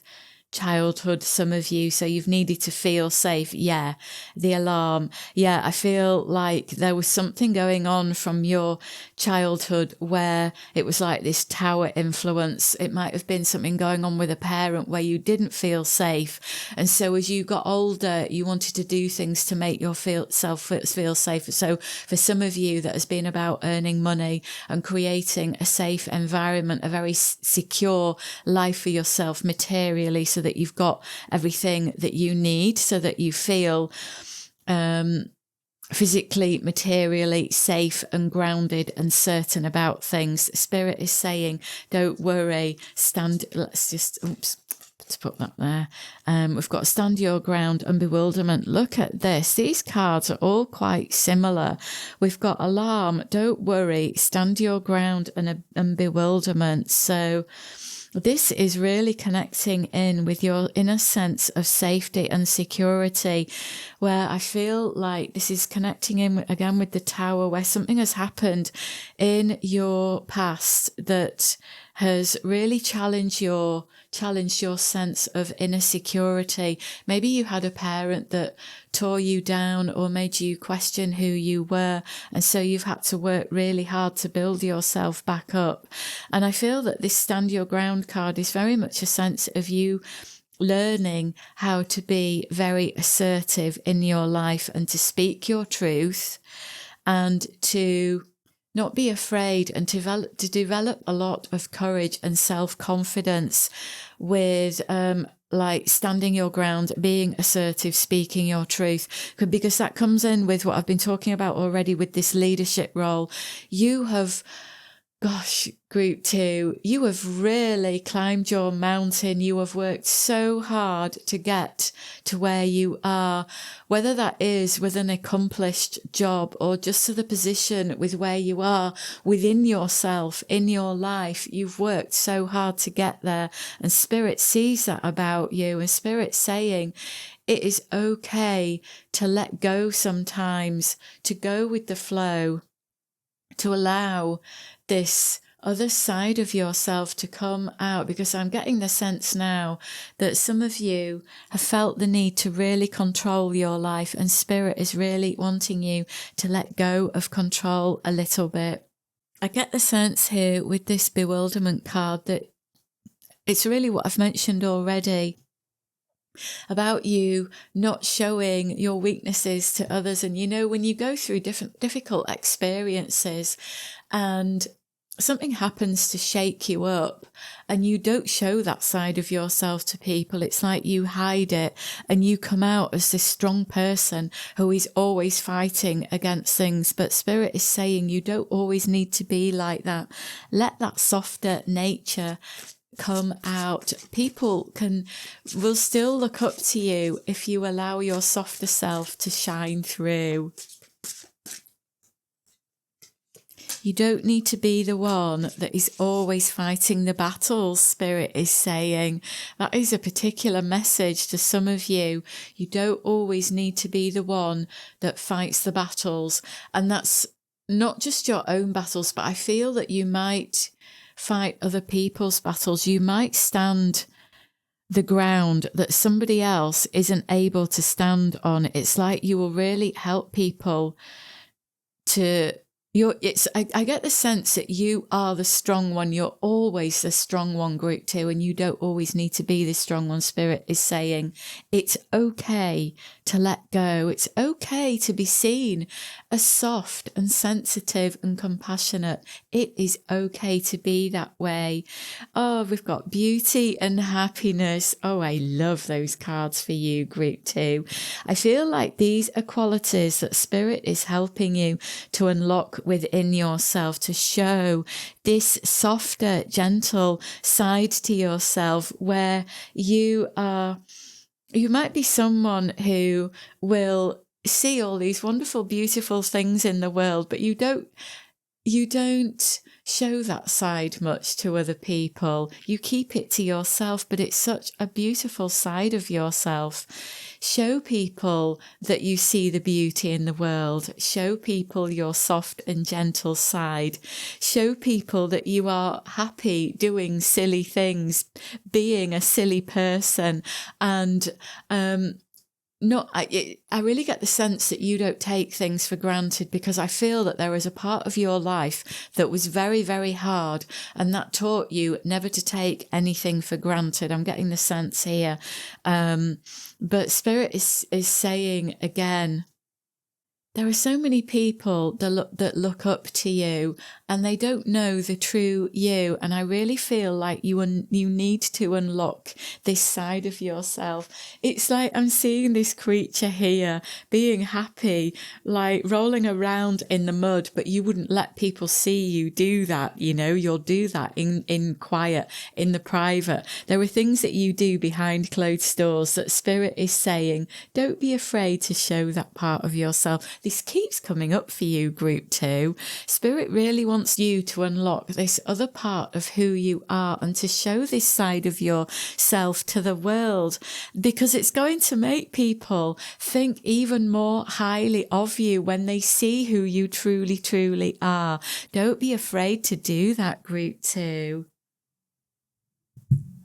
childhood, some of you, so you've needed to feel safe. Yeah, the alarm. Yeah, I feel like there was something going on from your childhood where it was like this tower influence. It might have been something going on with a parent where you didn't feel safe, and so as you got older you wanted to do things to make yourself feel safer. So for some of you that has been about earning money and creating a safe environment, a very secure life for yourself materially, so that you've got everything that you need, so that you feel physically, materially safe and grounded and certain about things. Spirit is saying, don't worry, let's put that there. We've got stand your ground and bewilderment. Look at this. These cards are all quite similar. We've got alarm, don't worry, stand your ground and bewilderment. So this is really connecting in with your inner sense of safety and security, where I feel like this is connecting in again with the Tower, where something has happened in your past that has really challenged your sense of inner security. Maybe you had a parent that tore you down or made you question who you were, and so you've had to work really hard to build yourself back up. And I feel that this stand your ground card is very much a sense of you learning how to be very assertive in your life and to speak your truth and to not be afraid, and to develop a lot of courage and self-confidence with like standing your ground, being assertive, speaking your truth, because that comes in with what I've been talking about already with this leadership role. You have, group 2, you have really climbed your mountain. You have worked so hard to get to where you are, whether that is with an accomplished job or just to the position with where you are within yourself, in your life. You've worked so hard to get there, and Spirit sees that about you, and Spirit's saying it is okay to let go sometimes, to go with the flow, to allow this other side of yourself to come out, because I'm getting the sense now that some of you have felt the need to really control your life, and Spirit is really wanting you to let go of control a little bit. I get the sense here with this bewilderment card that it's really what I've mentioned already about you not showing your weaknesses to others. And when you go through difficult experiences and something happens to shake you up and you don't show that side of yourself to people, it's like you hide it and you come out as this strong person who is always fighting against things. But Spirit is saying you don't always need to be like that. Let that softer nature come out. People will still look up to you if you allow your softer self to shine through. You don't need to be the one that is always fighting the battles, Spirit is saying. That is a particular message to some of you. You don't always need to be the one that fights the battles. And that's not just your own battles, but I feel that you might fight other people's battles. You might stand the ground that somebody else isn't able to stand on. It's like you will really help people to... I get the sense that you are the strong one. You're always the strong one, group 2, and you don't always need to be the strong one. Spirit is saying it's okay to let go. It's okay to be seen as soft and sensitive and compassionate. It is okay to be that way. Oh, we've got beauty and happiness. Oh, I love those cards for you, group 2. I feel like these are qualities that Spirit is helping you to unlock within yourself, to show this softer, gentle side to yourself, where you might be someone who will see all these wonderful, beautiful things in the world, but you don't show that side much to other people. You keep it to yourself, but it's such a beautiful side of yourself. Show people that you see the beauty in the world. Show people your soft and gentle side. Show people that you are happy doing silly things, being a silly person, and I really get the sense that you don't take things for granted, because I feel that there is a part of your life that was very, very hard, and that taught you never to take anything for granted. I'm getting the sense here. But Spirit is saying again, there are so many people that look up to you, and they don't know the true you. And I really feel like you need to unlock this side of yourself. It's like I'm seeing this creature here being happy, like rolling around in the mud, but you wouldn't let people see you do that. You know, you'll do that in quiet, in the private. There are things that you do behind closed doors that Spirit is saying, don't be afraid to show that part of yourself. This keeps coming up for you, group 2. Spirit really wants you to unlock this other part of who you are, and to show this side of yourself to the world, because it's going to make people think even more highly of you when they see who you truly, truly are. Don't be afraid to do that, group 2.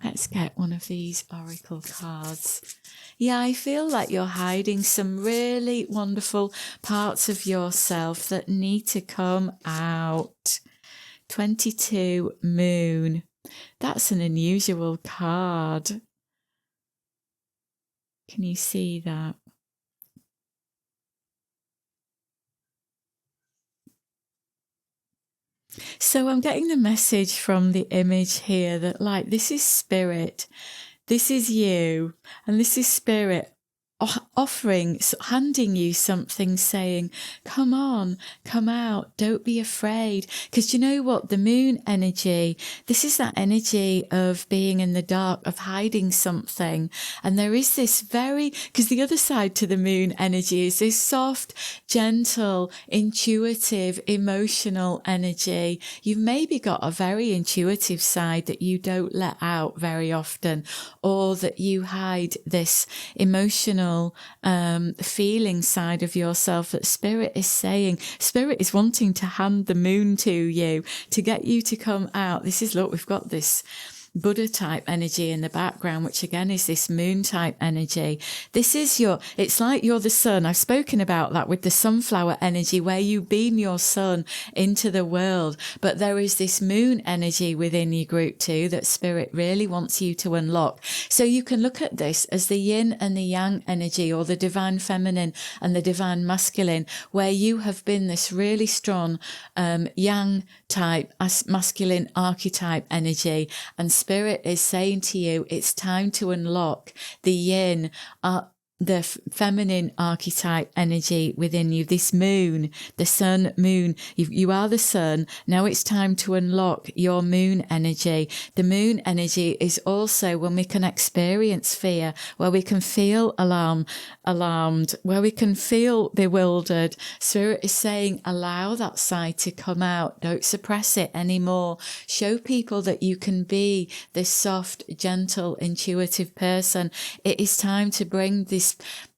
Let's get one of these oracle cards. Yeah, I feel like you're hiding some really wonderful parts of yourself that need to come out. 22 Moon. That's an unusual card. Can you see that? So I'm getting the message from the image here that, like, this is Spirit, this is you, and this is Spirit offering, handing you something, saying, come on, come out, don't be afraid. Because you know what? The moon energy, this is that energy of being in the dark, of hiding something. And there is this because the other side to the moon energy is this soft, gentle, intuitive, emotional energy. You've maybe got a very intuitive side that you don't let out very often, or that you hide this emotional feeling side of yourself that Spirit is saying. Spirit is wanting to hand the moon to you, to get you to come out. This is, look, we've got this Buddha type energy in the background, which again is this moon type energy. This is it's like you're the sun. I've spoken about that with the sunflower energy, where you beam your sun into the world. But there is this moon energy within you, group 2, that Spirit really wants you to unlock. So you can look at this as the yin and the yang energy, or the divine feminine and the divine masculine, where you have been this really strong yang type, masculine archetype energy, and Spirit is saying to you, it's time to unlock the yin, the feminine archetype energy within you. This moon, the sun, moon, you are the sun. Now it's time to unlock your moon energy. The moon energy is also when we can experience fear, where we can feel alarmed, where we can feel bewildered. Spirit is saying, allow that side to come out. Don't suppress it anymore. Show people that you can be this soft, gentle, intuitive person. It is time to bring this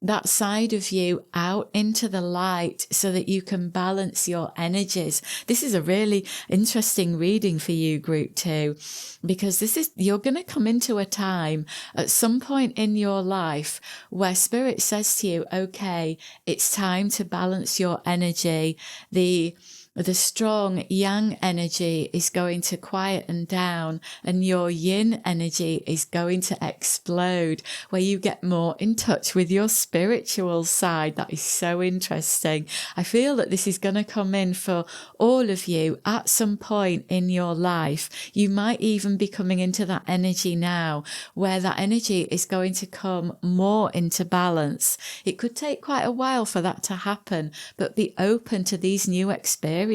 that side of you out into the light so that you can balance your energies. This is a really interesting reading for you, group 2, because you're going to come into a time at some point in your life where spirit says to you, okay, it's time to balance your energy. The strong yang energy is going to quieten down and your yin energy is going to explode, where you get more in touch with your spiritual side. That is so interesting. I feel that this is going to come in for all of you at some point in your life. You might even be coming into that energy now, where that energy is going to come more into balance. It could take quite a while for that to happen, but be open to these new experiences.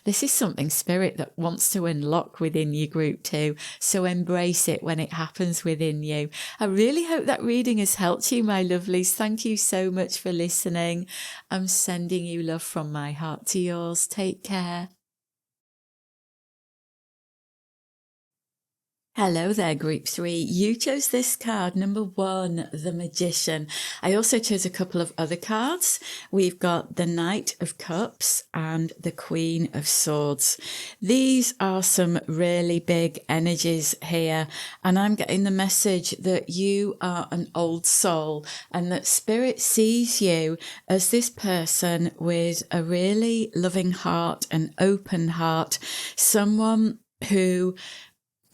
This is something spirit that wants to unlock within you, group 2. So embrace it when it happens within you. I really hope that reading has helped you, my lovelies. Thank you so much for listening. I'm sending you love from my heart to yours. Take care. Hello there, group 3. You chose this card, number 1, the Magician. I also chose a couple of other cards. We've got the Knight of Cups and the Queen of Swords. These are some really big energies here, and I'm getting the message that you are an old soul and that spirit sees you as this person with a really loving heart, an open heart, someone who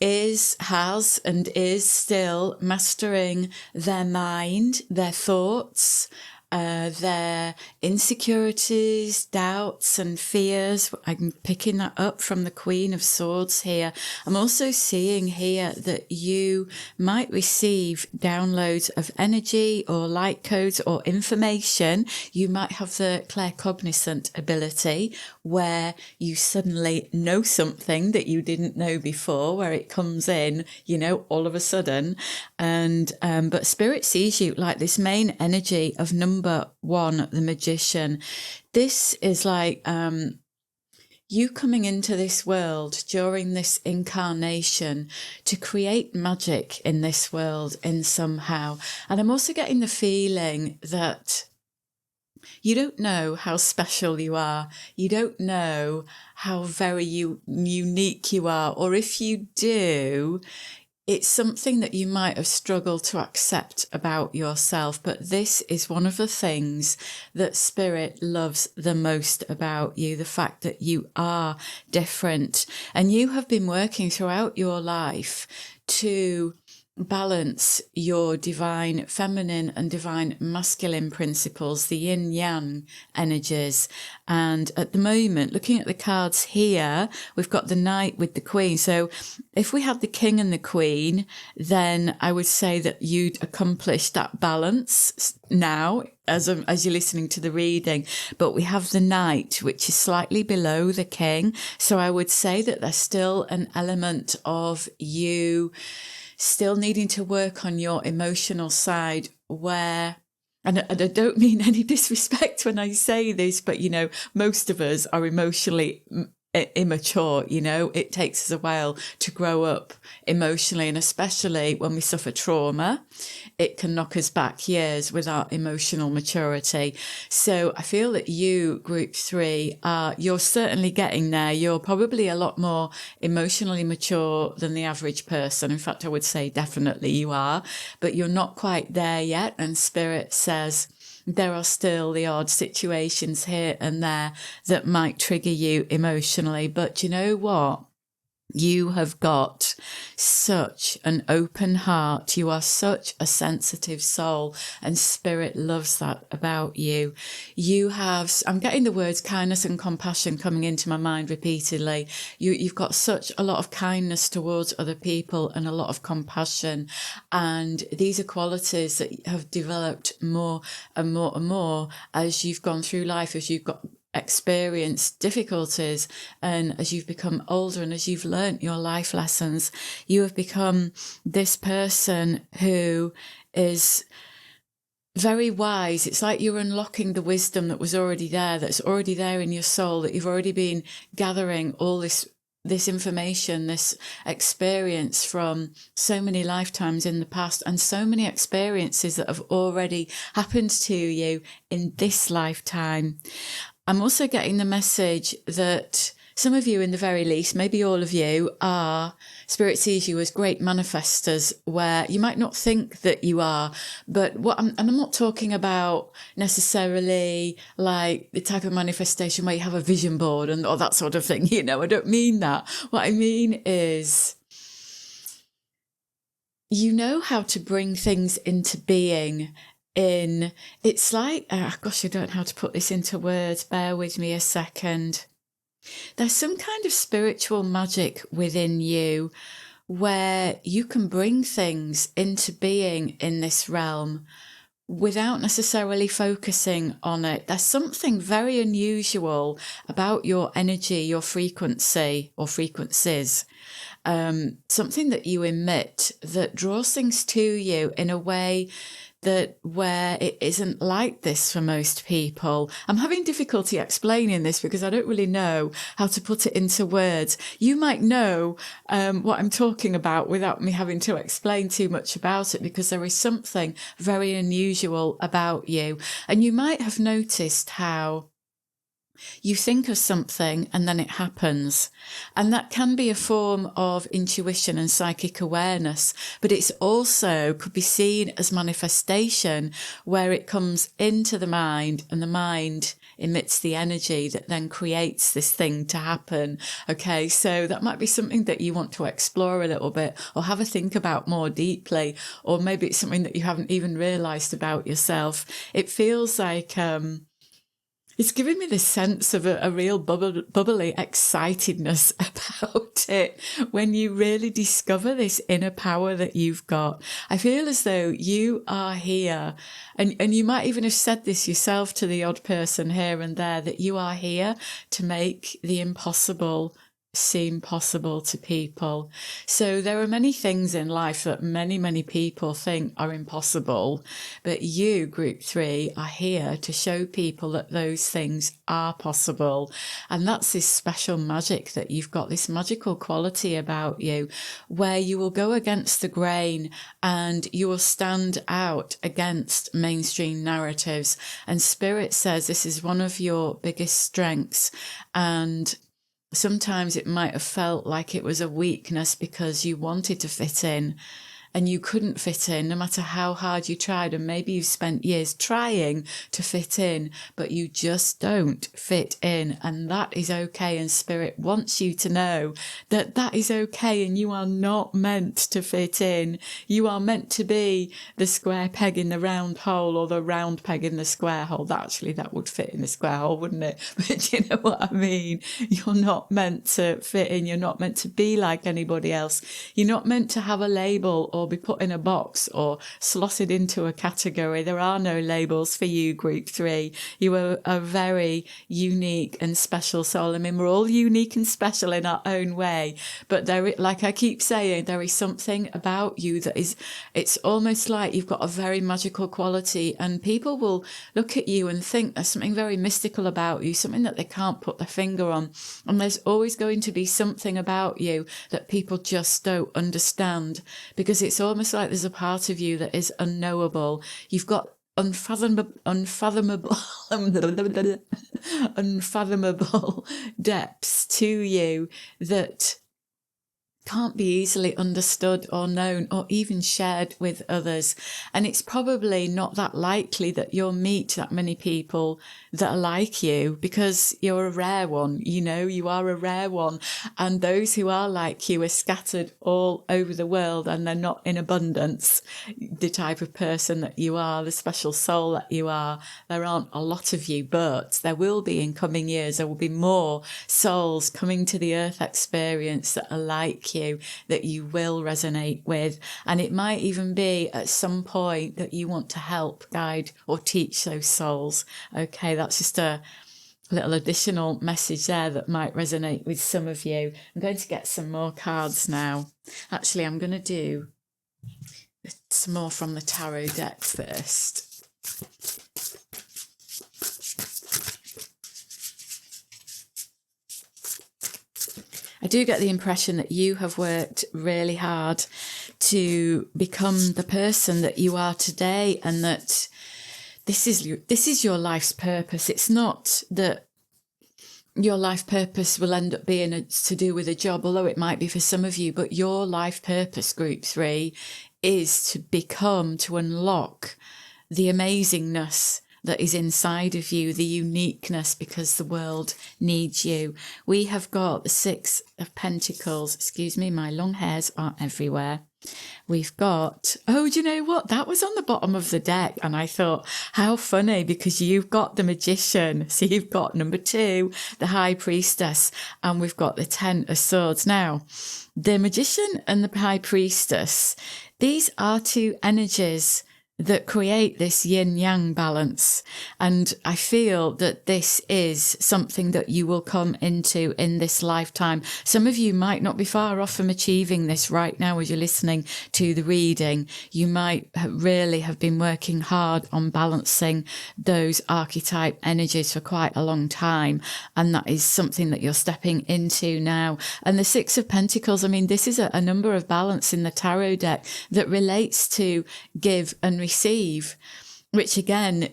has and is still mastering their mind, their thoughts, their insecurities, doubts and fears. I'm picking that up from the Queen of Swords here. I'm also seeing here that you might receive downloads of energy or light codes or information. You might have the claircognizant ability where you suddenly know something that you didn't know before, where it comes in, all of a sudden. And but spirit sees you like this main energy of number 1, the Magician. This is like you coming into this world during this incarnation to create magic in this world in somehow. And I'm also getting the feeling that you don't know how special you are. You don't know how very unique you are. Or if you do, it's something that you might have struggled to accept about yourself, but this is one of the things that spirit loves the most about you, the fact that you are different. And you have been working throughout your life to balance your divine feminine and divine masculine principles, the yin yang energies. And at the moment, looking at the cards here, we've got the Knight with the Queen. So if we had the King and the Queen, then I would say that you'd accomplish that balance now as you're listening to the reading. But we have the Knight, which is slightly below the King. So I would say that there's still an element of you still needing to work on your emotional side where, and I don't mean any disrespect when I say this, but, most of us are emotionally immature. It takes us a while to grow up emotionally, and especially when we suffer trauma, it can knock us back years with our emotional maturity. So I feel that you, group 3, you're certainly getting there. You're probably a lot more emotionally mature than the average person. In fact, I would say definitely you are, but you're not quite there yet. And spirit says there are still the odd situations here and there that might trigger you emotionally. But you know what? You have got such an open heart. You are such a sensitive soul, and spirit loves that about you. You have, I'm getting the words kindness and compassion coming into my mind repeatedly. You've got such a lot of kindness towards other people and a lot of compassion. And these are qualities that have developed more and more and more as you've gone through life, as you've got experienced difficulties, and as you've become older and as you've learnt your life lessons, you have become this person who is very wise. It's like you're unlocking the wisdom that was already there, that's already there in your soul, that you've already been gathering all this this information, this experience from so many lifetimes in the past and so many experiences that have already happened to you in this lifetime. I'm also getting the message that some of you, in the very least, maybe all of you, Spirit sees you as great manifestors, where you might not think that you are, but and I'm not talking about necessarily like the type of manifestation where you have a vision board and all that sort of thing, I don't mean that. What I mean is, you know how to bring things into being. It's like, gosh, I don't know how to put this into words. Bear with me a second. There's some kind of spiritual magic within you where you can bring things into being in this realm without necessarily focusing on it. There's something very unusual about your energy, your frequency or frequencies, something that you emit that draws things to you in a way where it isn't like this for most people. I'm having difficulty explaining this because I don't really know how to put it into words. You might know what I'm talking about without me having to explain too much about it, because there is something very unusual about you. And you might have noticed how you think of something and then it happens. And that can be a form of intuition and psychic awareness, but it's also could be seen as manifestation, where it comes into the mind and the mind emits the energy that then creates this thing to happen. Okay, so that might be something that you want to explore a little bit or have a think about more deeply, or maybe it's something that you haven't even realized about yourself. It feels like it's giving me this sense of a real bubbly excitedness about it when you really discover this inner power that you've got. I feel as though you are here, and you might even have said this yourself to the odd person here and there, that you are here to make the impossible seem possible to people. So there are many things in life that many people think are impossible, but you, Group 3, are here to show people that those things are possible. And that's this special magic that you've got, this magical quality about you, where you will go against the grain and you will stand out against mainstream narratives. And Spirit says this is one of your biggest strengths, and sometimes it might have felt like it was a weakness because you wanted to fit in and you couldn't fit in no matter how hard you tried. And maybe you spent years trying to fit in, but you just don't fit in. And that is okay. And Spirit wants you to know that that is okay. And you are not meant to fit in. You are meant to be the square peg in the round hole, or the round peg in the square hole. That would fit in the square hole, wouldn't it? But you know what I mean? You're not meant to fit in. You're not meant to be like anybody else. You're not meant to have a label or be put in a box or slotted into a category. There are no labels for you, Group 3. You are a very unique and special soul. I mean, we're all unique and special in our own way, but like I keep saying, there is something about you that is, it's almost like you've got a very magical quality, and people will look at you and think there's something very mystical about you, something that they can't put their finger on. And there's always going to be something about you that people just don't understand, because it's almost like there's a part of you that is unknowable. You've got unfathomable depths to you that can't be easily understood or known or even shared with others. And it's probably not that likely that you'll meet that many people that are like you, because you're a rare one. You are a rare one. And those who are like you are scattered all over the world, and they're not in abundance. The type of person that you are, the special soul that you are, there aren't a lot of you, but there will be in coming years. There will be more souls coming to the earth experience that are like you, that you will resonate with. And it might even be at some point that you want to help, guide, or teach those souls. Okay, that's just a little additional message there that might resonate with some of you. I'm going to get some more cards now. Actually, I'm going to do some more from the tarot deck first. I do get the impression that you have worked really hard to become the person that you are today, and that this is your life's purpose. It's not that your life purpose will end up being to do with a job, although it might be for some of you, but your life purpose, group 3, is to unlock the amazingness that is inside of you, the uniqueness, because the world needs you. We have got the 6 of Pentacles. Excuse me, my long hairs are everywhere. We've got, oh, do you know what? That was on the bottom of the deck. And I thought, how funny, because you've got the Magician. So you've got number 2, the High Priestess, and we've got the 10 of Swords. Now, the Magician and the High Priestess, these are 2 energies that create this yin-yang balance. And I feel that this is something that you will come into in this lifetime. Some of you might not be far off from achieving this right now as you're listening to the reading. You might really have been working hard on balancing those archetype energies for quite a long time. And that is something that you're stepping into now. And the 6 of Pentacles, I mean, this is a number of balance in the tarot deck that relates to give and receive, which again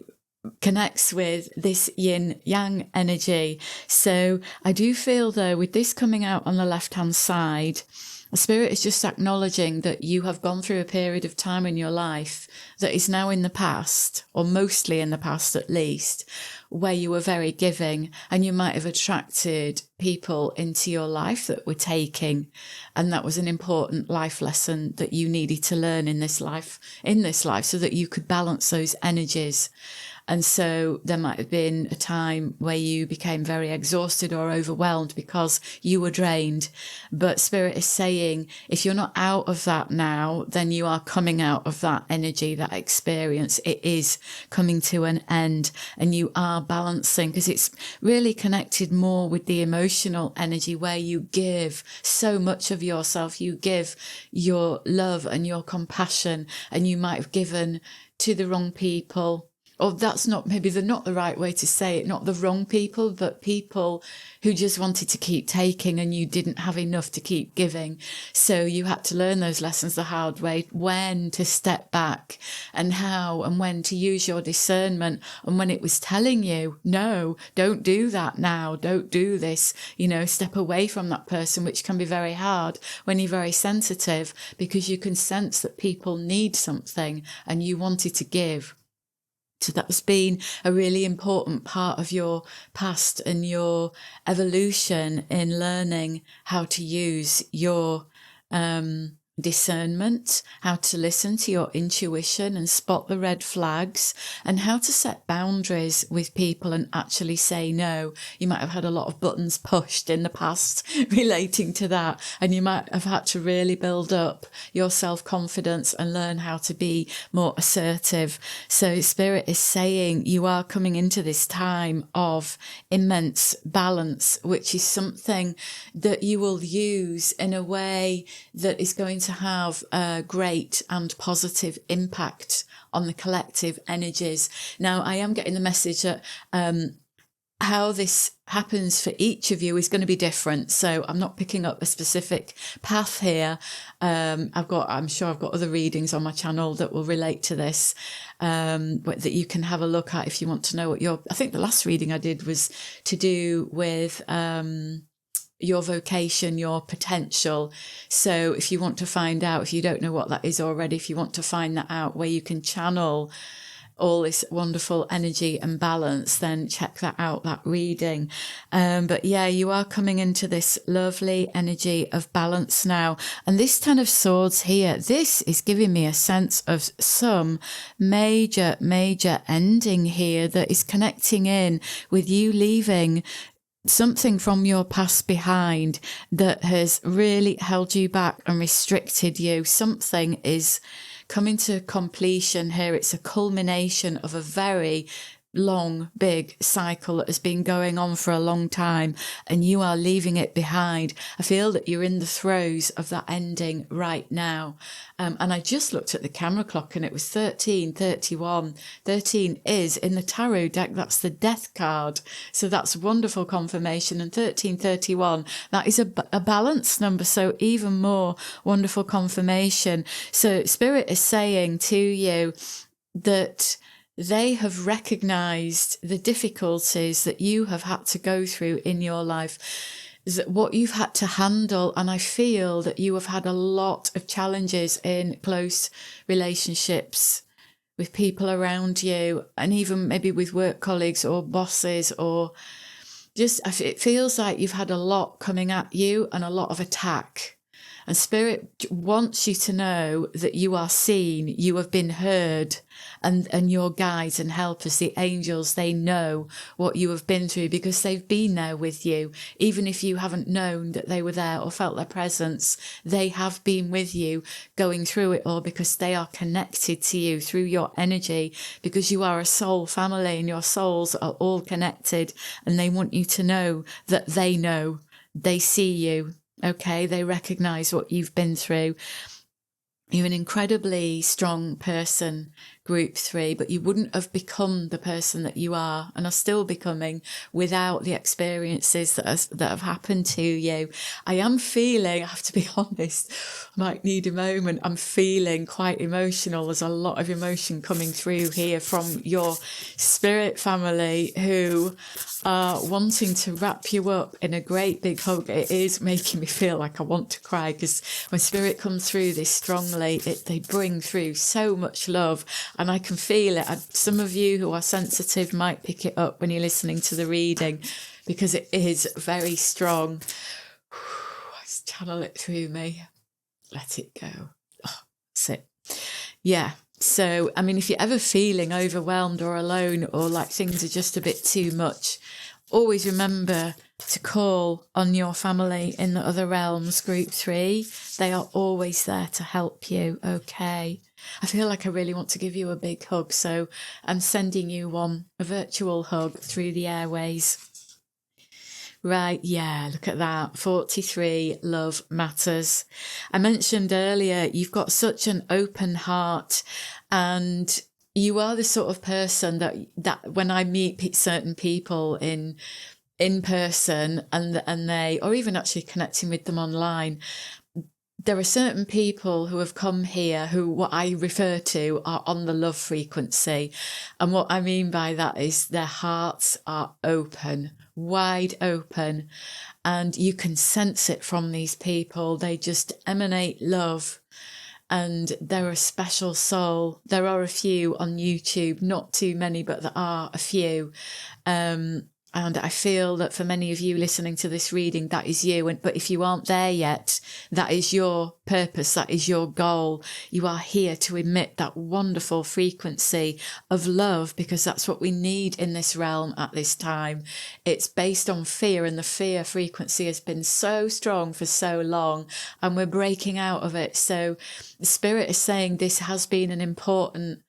connects with this yin yang energy. So I do feel, though, with this coming out on the left hand side, the Spirit is just acknowledging that you have gone through a period of time in your life that is now in the past, or mostly in the past at least, where you were very giving, and you might have attracted people into your life that were taking. And that was an important life lesson that you needed to learn in this life, so that you could balance those energies. And so there might have been a time where you became very exhausted or overwhelmed because you were drained. But Spirit is saying, if you're not out of that now, then you are coming out of that energy, that experience. It is coming to an end, and you are balancing, because it's really connected more with the emotional energy, where you give so much of yourself. You give your love and your compassion, and you might have given to the wrong people. Or that's not, maybe they're not the right way to say it, not the wrong people, but people who just wanted to keep taking, and you didn't have enough to keep giving. So you had to learn those lessons the hard way, when to step back and how and when to use your discernment. And when it was telling you, no, don't do that now, don't do this, step away from that person, which can be very hard when you're very sensitive, because you can sense that people need something and you wanted to give. So that's been a really important part of your past and your evolution in learning how to use your discernment, how to listen to your intuition and spot the red flags, and how to set boundaries with people and actually say no. You might have had a lot of buttons pushed in the past relating to that, and you might have had to really build up your self-confidence and learn how to be more assertive. So Spirit is saying you are coming into this time of immense balance, which is something that you will use in a way that is going to have a great and positive impact on the collective energies. Now, I am getting the message that how this happens for each of you is going to be different. So I'm not picking up a specific path here. I'm sure I've got other readings on my channel that will relate to this, but that you can have a look at if you want to know what I think the last reading I did was to do with, your vocation, your potential. So if you want to find out, if you don't know what that is already, if you want to find that out, where you can channel all this wonderful energy and balance, then check that out, that reading. But yeah, you are coming into this lovely energy of balance now. And this 10 of Swords here, this is giving me a sense of some major ending here that is connecting in with you leaving something from your past behind that has really held you back and restricted you. Something is coming to completion here. It's a culmination of a very long, big cycle that has been going on for a long time, and you are leaving it behind. I feel that you're in the throes of that ending right now. And I just looked at the camera clock and it was 13:31. 13 is, in the tarot deck, that's the death card. So that's wonderful confirmation. And 13:31, that is a balanced number. So even more wonderful confirmation. So Spirit is saying to you that they have recognized the difficulties that you have had to go through in your life, that what you've had to handle. And I feel that you have had a lot of challenges in close relationships with people around you, and even maybe with work colleagues or bosses, or just, it feels like you've had a lot coming at you and a lot of attack. And Spirit wants you to know that you are seen, you have been heard, and your guides and helpers, the angels, they know what you have been through because they've been there with you. Even if you haven't known that they were there or felt their presence, they have been with you going through it all because they are connected to you through your energy, because you are a soul family and your souls are all connected, and they want you to know that they know, they see you. Okay, they recognize what you've been through. You're an incredibly strong person, group 3, but you wouldn't have become the person that you are and are still becoming without the experiences that have happened to you. I am feeling, I have to be honest, I might need a moment. I'm feeling quite emotional. There's a lot of emotion coming through here from your spirit family who are wanting to wrap you up in a great big hug. It is making me feel like I want to cry, because when spirit comes through this strongly, they bring through so much love, and I can feel it. Some of you who are sensitive might pick it up when you're listening to the reading, because it is very strong. Let's channel it through me. Let it go. Oh, that's it. Yeah. So, I mean, if you're ever feeling overwhelmed or alone, or like things are just a bit too much, always remember to call on your family in the other realms, group 3. They are always there to help you, okay? I feel like I really want to give you a big hug, so I'm sending you one, a virtual hug through the airways. Right, yeah, look at that. 43, love matters. I mentioned earlier, you've got such an open heart, and you are the sort of person that when I meet certain people in person and they, or even actually connecting with them online, there are certain people who have come here who, what I refer to, are on the love frequency. And what I mean by that is their hearts are open, wide open, and you can sense it from these people. They just emanate love, and they're a special soul. There are a few on YouTube, not too many, but there are a few. And I feel that for many of you listening to this reading, that is you. But if you aren't there yet, that is your purpose. That is your goal. You are here to emit that wonderful frequency of love, because that's what we need in this realm at this time. It's based on fear, and the fear frequency has been so strong for so long, and we're breaking out of it. So the Spirit is saying this has been an important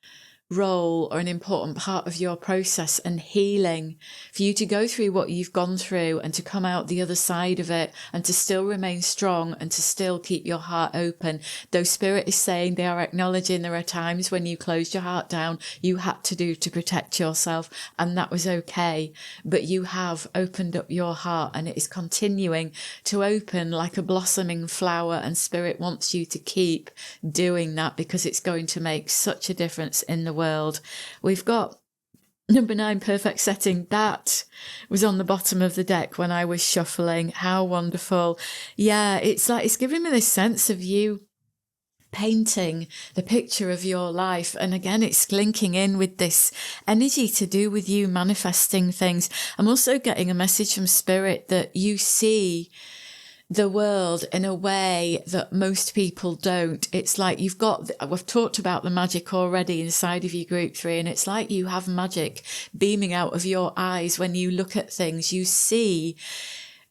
role or an important part of your process and healing, for you to go through what you've gone through and to come out the other side of it and to still remain strong and to still keep your heart open. Though Spirit is saying, they are acknowledging there are times when you closed your heart down, you had to protect yourself, and that was okay, but you have opened up your heart, and it is continuing to open like a blossoming flower, and Spirit wants you to keep doing that, because it's going to make such a difference in the world. We've got number 9, perfect setting. That was on the bottom of the deck when I was shuffling. How wonderful. Yeah, it's like, it's giving me this sense of you painting the picture of your life. And again, it's linking in with this energy to do with you manifesting things. I'm also getting a message from Spirit that you see the world in a way that most people don't. It's like we've talked about the magic already inside of your group 3, and it's like you have magic beaming out of your eyes when you look at things. You see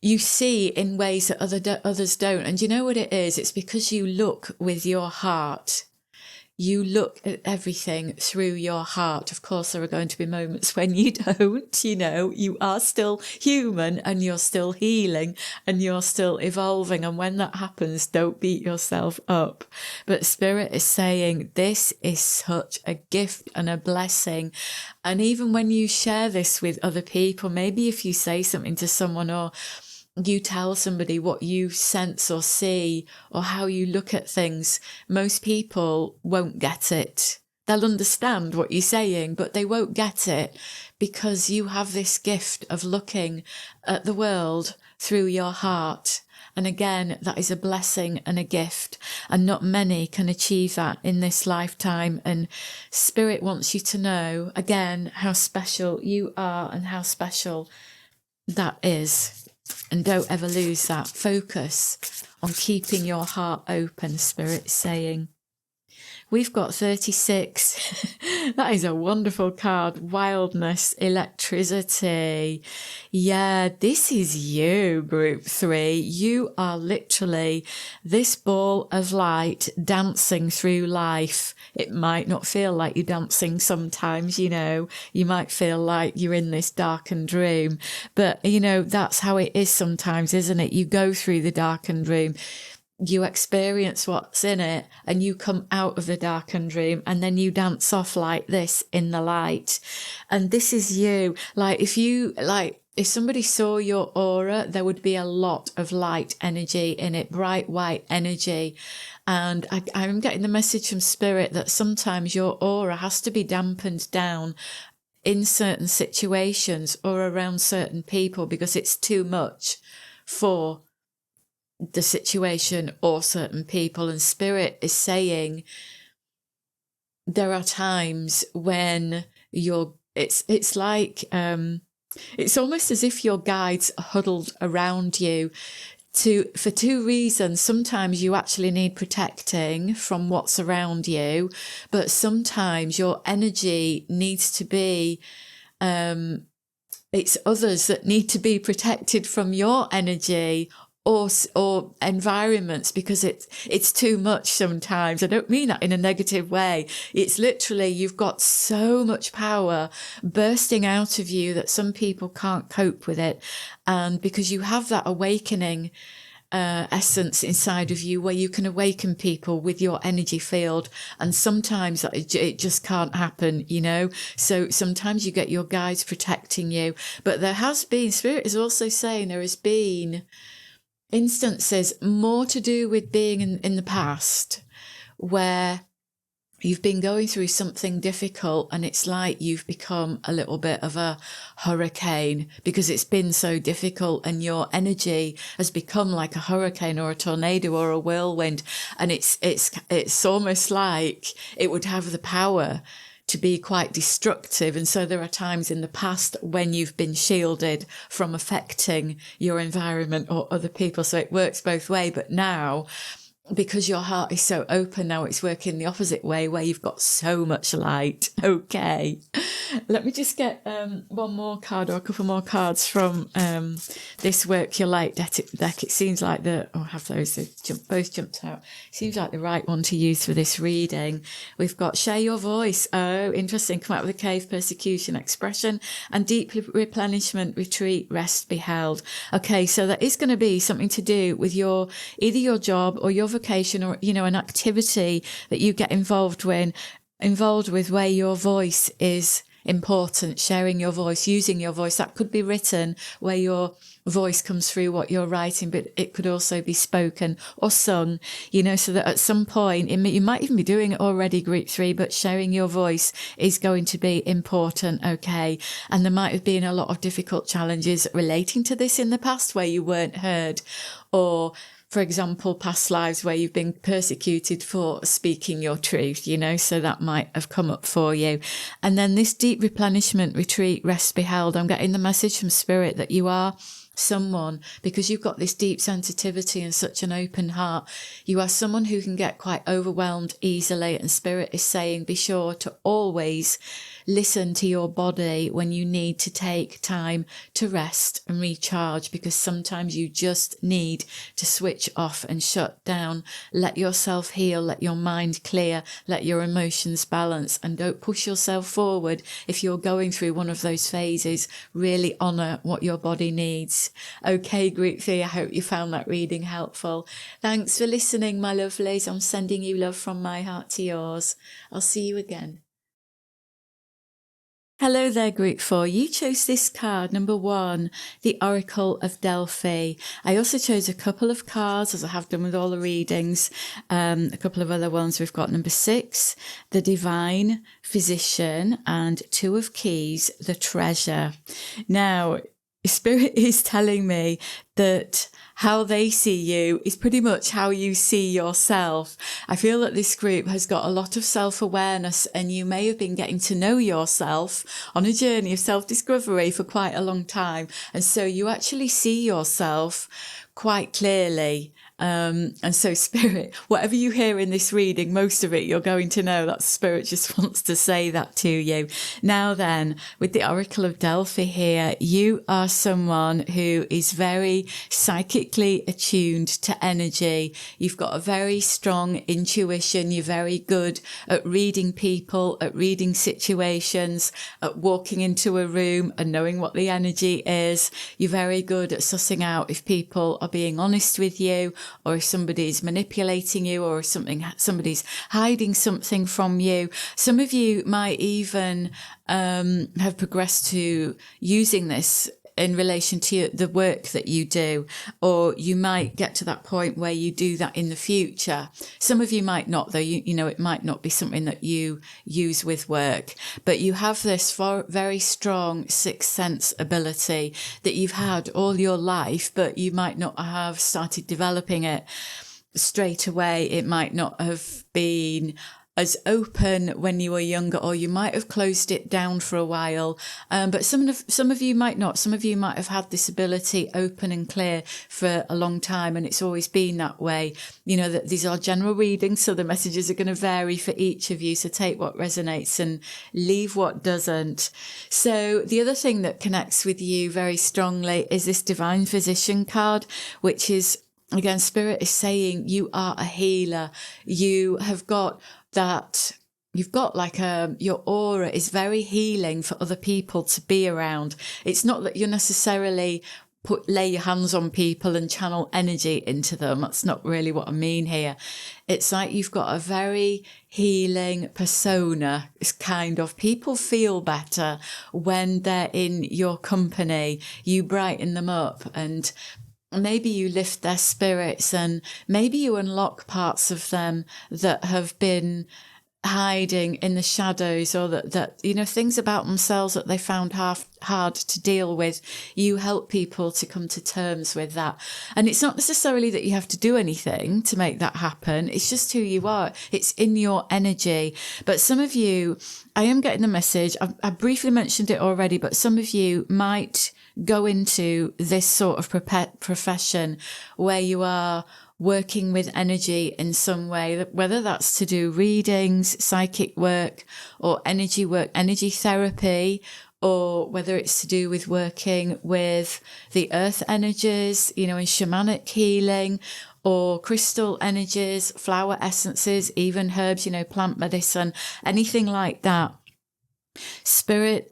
in ways that others don't. And you know what it is? It's because you look with your heart. you look at everything through your heart. Of course, there are going to be moments when you don't, you are still human and you're still healing and you're still evolving. And when that happens, don't beat yourself up. But Spirit is saying this is such a gift and a blessing. And even when you share this with other people, maybe if you say something to someone or you tell somebody what you sense or see or how you look at things, most people won't get it. They'll understand what you're saying, but they won't get it because you have this gift of looking at the world through your heart. And again, that is a blessing and a gift, and not many can achieve that in this lifetime. And Spirit wants you to know, again, how special you are and how special that is. And don't ever lose that focus on keeping your heart open, Spirit saying. We've got 36. That is a wonderful card. Wildness, electricity. Yeah, this is you, Group 3. You are literally this ball of light dancing through life. It might not feel like you're dancing sometimes, you might feel like you're in this darkened room. But, that's how it is sometimes, isn't it? You go through the darkened room. You experience what's in it and you come out of the darkened room and then you dance off like this in the light. And this is you. If somebody saw your aura, there would be a lot of light energy in it, bright white energy. And I'm getting the message from Spirit that sometimes your aura has to be dampened down in certain situations or around certain people because it's too much for the situation or certain people. And Spirit is saying there are times when it's like it's almost as if your guides are huddled around you for two reasons. Sometimes you actually need protecting from what's around you, but sometimes your energy needs to be it's others that need to be protected from your energy or environments, because it's too much sometimes. I don't mean that in a negative way. It's literally, you've got so much power bursting out of you that some people can't cope with it. And because you have that awakening essence inside of you where you can awaken people with your energy field, and sometimes it just can't happen, so sometimes you get your guides protecting you. But Spirit is also saying there has been instances more to do with being in the past where you've been going through something difficult and it's like you've become a little bit of a hurricane because it's been so difficult, and your energy has become like a hurricane or a tornado or a whirlwind, and it's almost like it would have the power to be quite destructive. And so there are times in the past when you've been shielded from affecting your environment or other people. So it works both ways. But now, because your heart is so open, now it's working the opposite way where you've got so much light. Okay. Let me just get one more card or a couple more cards from this Work Your Light deck. It seems like have those both jumped out. Seems like the right one to use for this reading. We've got Share Your Voice. Oh, interesting. Come out of the cave, persecution, expression, and deep replenishment, retreat, rest, be held. Okay, so that is going to be something to do with either your job or your vocation, or an activity that you get involved with where your voice is important. Sharing your voice, using your voice. That could be written where your voice comes through what you're writing, but it could also be spoken or sung, so that at some point you might even be doing it already, Group 3, but sharing your voice is going to be important. Okay. And there might have been a lot of difficult challenges relating to this in the past where you weren't heard, or for example, past lives where you've been persecuted for speaking your truth, so that might have come up for you. And then this deep replenishment, retreat, rest, be held. I'm getting the message from Spirit that you are someone, because you've got this deep sensitivity and such an open heart, you are someone who can get quite overwhelmed easily, and Spirit is saying be sure to always listen to your body when you need to take time to rest and recharge, because sometimes you just need to switch off and shut down. Let yourself heal, let your mind clear, let your emotions balance, and don't push yourself forward if you're going through one of those phases. Really honour what your body needs. Okay, Group 3, I hope you found that reading helpful. Thanks for listening, my lovelies. I'm sending you love from my heart to yours. I'll see you again. Hello there, Group 4. You chose this card, number 1, the Oracle of Delphi. I also chose a couple of cards, as I have done with all the readings. A couple of other ones. We've got number 6, the Divine Physician, and 2 of Keys, the Treasure. Now, Spirit is telling me that how they see you is pretty much how you see yourself. I feel that this group has got a lot of self-awareness, and you may have been getting to know yourself on a journey of self-discovery for quite a long time. And so you actually see yourself quite clearly. And so Spirit, whatever you hear in this reading, most of it you're going to know that Spirit just wants to say that to you. Now then, with the Oracle of Delphi here, you are someone who is very psychically attuned to energy. You've got a very strong intuition. You're very good at reading people, at reading situations, at walking into a room and knowing what the energy is. You're very good at sussing out if people are being honest with you, or if somebody's manipulating you, or if somebody's hiding something from you. Some of you might even have progressed to using this in relation to the work that you do, or you might get to that point where you do that in the future. Some of you might not, though. You know, it might not be something that you use with work, but you have this very strong sixth sense ability that you've had all your life, but you might not have started developing it straight away. It might not have been as open when you were younger, or you might have closed it down for a while. But some of you might not. Some of you might have had this ability open and clear for a long time, and it's always been that way. You know, that these are general readings, so the messages are going to vary for each of you. So take what resonates and leave what doesn't. So the other thing that connects with you very strongly is this Divine Physician card, which is, again, Spirit is saying you are a healer. You have got that, you've got like your aura is very healing for other people to be around. It's not that you necessarily lay your hands on people and channel energy into them. That's not really what I mean here. It's like you've got a very healing persona. It's kind of, people feel better when they're in your company. You brighten them up, and maybe you lift their spirits, and maybe you unlock parts of them that have been hiding in the shadows, or that you know, things about themselves that they found hard to deal with. You help people to come to terms with that. And it's not necessarily that you have to do anything to make that happen. It's just who you are. It's in your energy. But some of you, I am getting the message, I briefly mentioned it already, but some of you might go into this sort of profession where you are working with energy in some way, whether that's to do readings, psychic work, or energy work, energy therapy, or whether it's to do with working with the earth energies, you know, in shamanic healing, or crystal energies, flower essences, even herbs, you know, plant medicine, anything like that. Spirit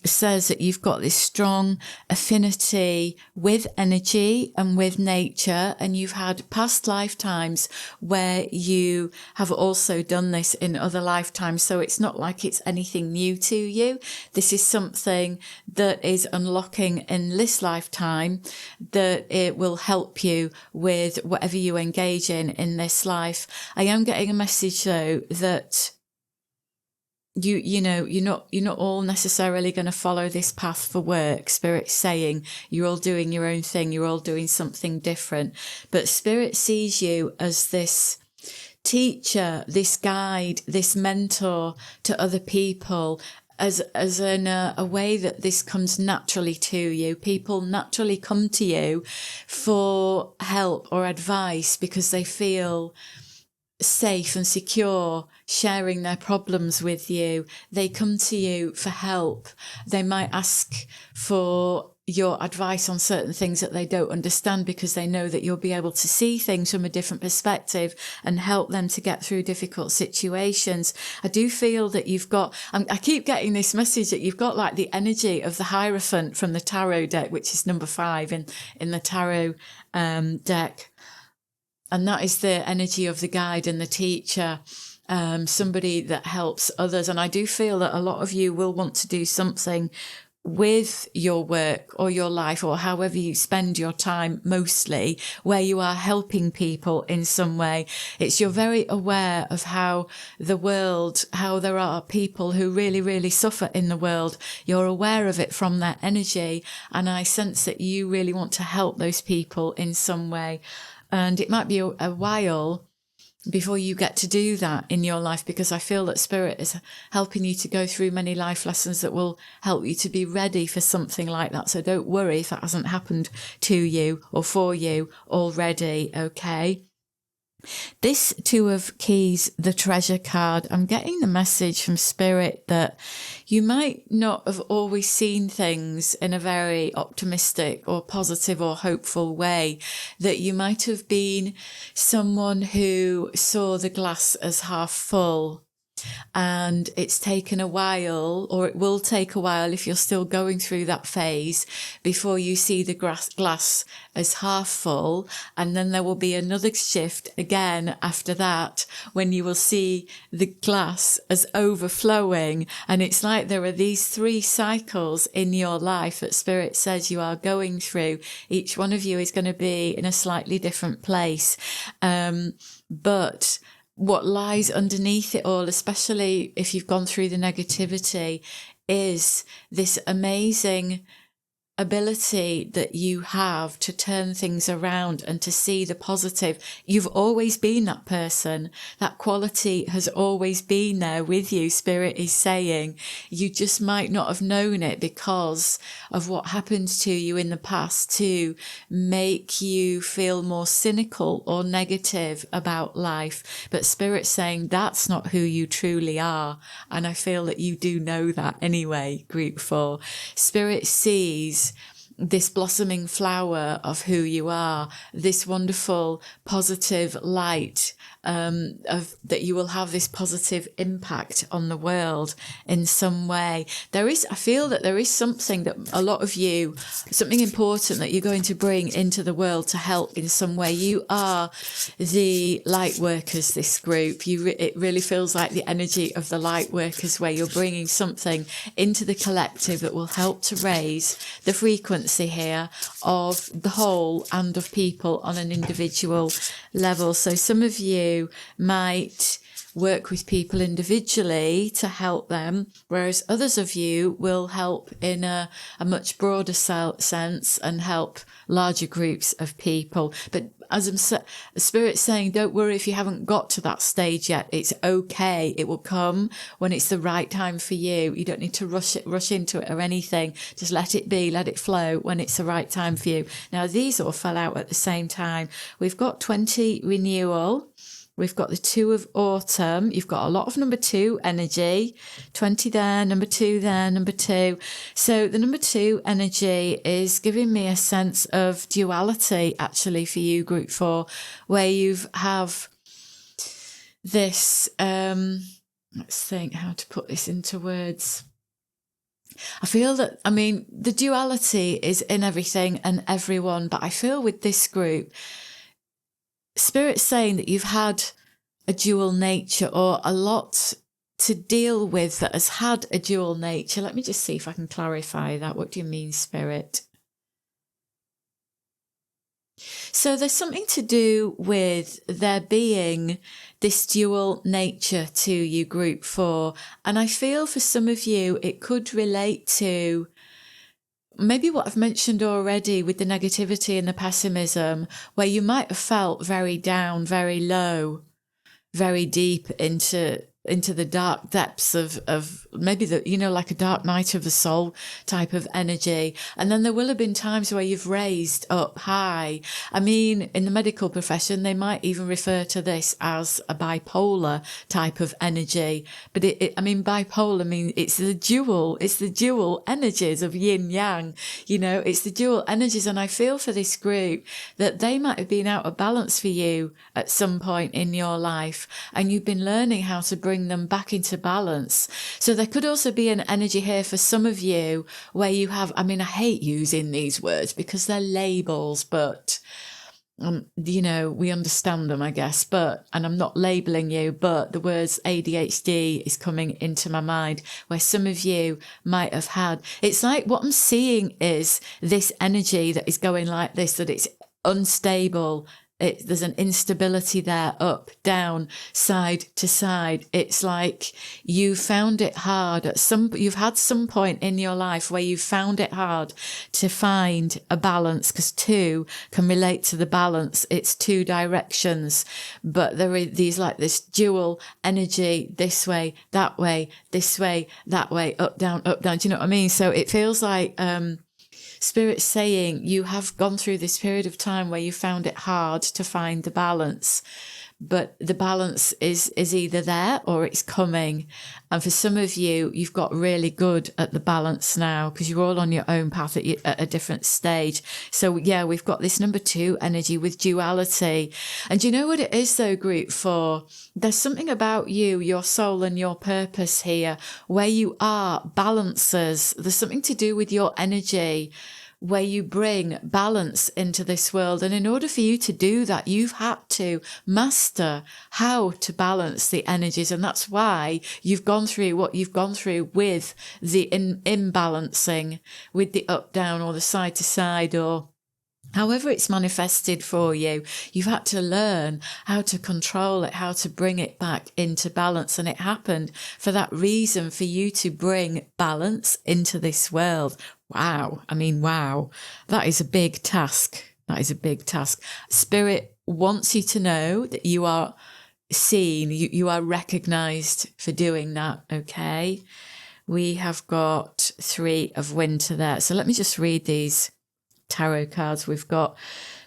says that you've got this strong affinity with energy and with nature, and you've had past lifetimes where you have also done this in other lifetimes. So it's not like it's anything new to you. This is something that is unlocking in this lifetime, that it will help you with whatever you engage in this life. I am getting a message though that you know, you're not all necessarily going to follow this path for work. Spirit's saying you're all doing your own thing. You're all doing something different. But Spirit sees you as this teacher, this guide, this mentor to other people. as in a way that this comes naturally to you. People naturally come to you for help or advice because they feel safe and secure sharing their problems with you. They come to you for help. They might ask for your advice on certain things that they don't understand because they know that you'll be able to see things from a different perspective and help them to get through difficult situations. I do feel that you've got, I keep getting this message that you've got like the energy of the Hierophant from the tarot deck, which is number 5 in the tarot deck. And that is the energy of the guide and the teacher, somebody that helps others. And I do feel that a lot of you will want to do something with your work or your life or however you spend your time mostly, where you are helping people in some way. You're very aware of how the world, how there are people who really, really suffer in the world. You're aware of it from their energy. And I sense that you really want to help those people in some way. And it might be a while before you get to do that in your life, because I feel that Spirit is helping you to go through many life lessons that will help you to be ready for something like that. So don't worry if that hasn't happened to you or for you already, okay? This 2 of Keys, the Treasure card, I'm getting the message from Spirit that you might not have always seen things in a very optimistic or positive or hopeful way, that you might have been someone who saw the glass as half full. And it's taken a while, or it will take a while if you're still going through that phase, before you see the glass as half full. And then there will be another shift again after that, when you will see the glass as overflowing. And it's like there are these 3 cycles in your life that Spirit says you are going through. Each one of you is going to be in a slightly different place. But what lies underneath it all, especially if you've gone through the negativity, is this amazing ability that you have to turn things around and to see the positive. You've always been that person. That quality has always been there with you, Spirit is saying. You just might not have known it because of what happened to you in the past to make you feel more cynical or negative about life. But Spirit's saying that's not who you truly are. And I feel that you do know that anyway, Group 4. Spirit sees this blossoming flower of who you are, this wonderful positive light, of that you will have this positive impact on the world in some way. I feel that there is something that a lot of you, something important that you're going to bring into the world to help in some way. You are the light workers, this group. It really feels like the energy of the light workers, where you're bringing something into the collective that will help to raise the frequency here of the whole and of people on an individual level. So some of you might work with people individually to help them, whereas others of you will help in a much broader sense and help larger groups of people. But as Spirit's saying, don't worry if you haven't got to that stage yet. It's okay. It will come when it's the right time for you. You don't need to rush into it or anything. Just let it be, let it flow when it's the right time for you. Now, these all fell out at the same time. We've got 20 renewal. We've got the 2 of autumn. You've got a lot of number 2 energy. 20 there, number 2 there, number 2. So the number 2 energy is giving me a sense of duality, actually, for you, Group 4, where you have this, let's think how to put this into words. I feel that, the duality is in everything and everyone, but I feel with this group, Spirit's saying that you've had a dual nature, or a lot to deal with that has had a dual nature. Let me just see if I can clarify that. What do you mean, Spirit? So there's something to do with there being this dual nature to you, Group 4. And I feel for some of you, it could relate to maybe what I've mentioned already with the negativity and the pessimism, where you might have felt very down, very low, very deep into into the dark depths of maybe like a dark night of the soul type of energy. And then there will have been times where you've raised up high. I mean, in the medical profession, they might even refer to this as a bipolar type of energy. But bipolar, it's the dual energies of yin yang, it's the dual energies. And I feel for this group that they might have been out of balance for you at some point in your life, and you've been learning how to bring them back into balance. So there could also be an energy here for some of you where you have, I hate using these words because they're labels, but we understand them, I guess, and I'm not labeling you, but the words ADHD is coming into my mind, where some of you might have had, it's like what I'm seeing is this energy that is going like this, that it's unstable. There's an instability there, up, down, side to side. It's like you found it hard you've had some point in your life where you found it hard to find a balance, because two can relate to the balance. It's two directions, but there is this dual energy, this way, that way, this way, that way, up, down, up, down. Do you know what I mean? So it feels like, Spirit's saying you have gone through this period of time where you found it hard to find the balance, but the balance is either there or it's coming. And for some of you, you've got really good at the balance now because you're all on your own path at a different stage. So yeah, we've got this number 2 energy with duality. And do you know what it is though, group 4? There's something about you, your soul and your purpose here, where you are balancers. There's something to do with your energy where you bring balance into this world. And in order for you to do that, you've had to master how to balance the energies. And that's why you've gone through what you've gone through with the imbalancing, with the up, down, or the side to side, or however it's manifested for you. You've had to learn how to control it, how to bring it back into balance. And it happened for that reason, for you to bring balance into this world. Wow. Wow. That is a big task. That is a big task. Spirit wants you to know that you are seen, you are recognized for doing that. Okay. We have got 3 of winter there. So let me just read these tarot cards. We've got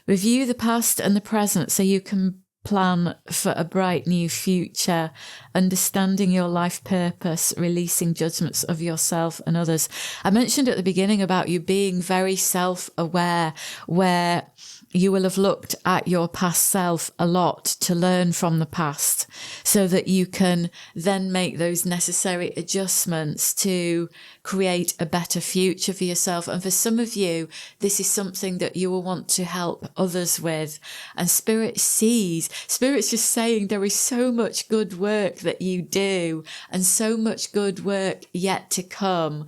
review the past and the present so you can plan for a bright new future, understanding your life purpose, releasing judgments of yourself and others. I mentioned at the beginning about you being very self-aware, where you will have looked at your past self a lot to learn from the past so that you can then make those necessary adjustments to create a better future for yourself. And for some of you, this is something that you will want to help others with. And Spirit's just saying there is so much good work that you do and so much good work yet to come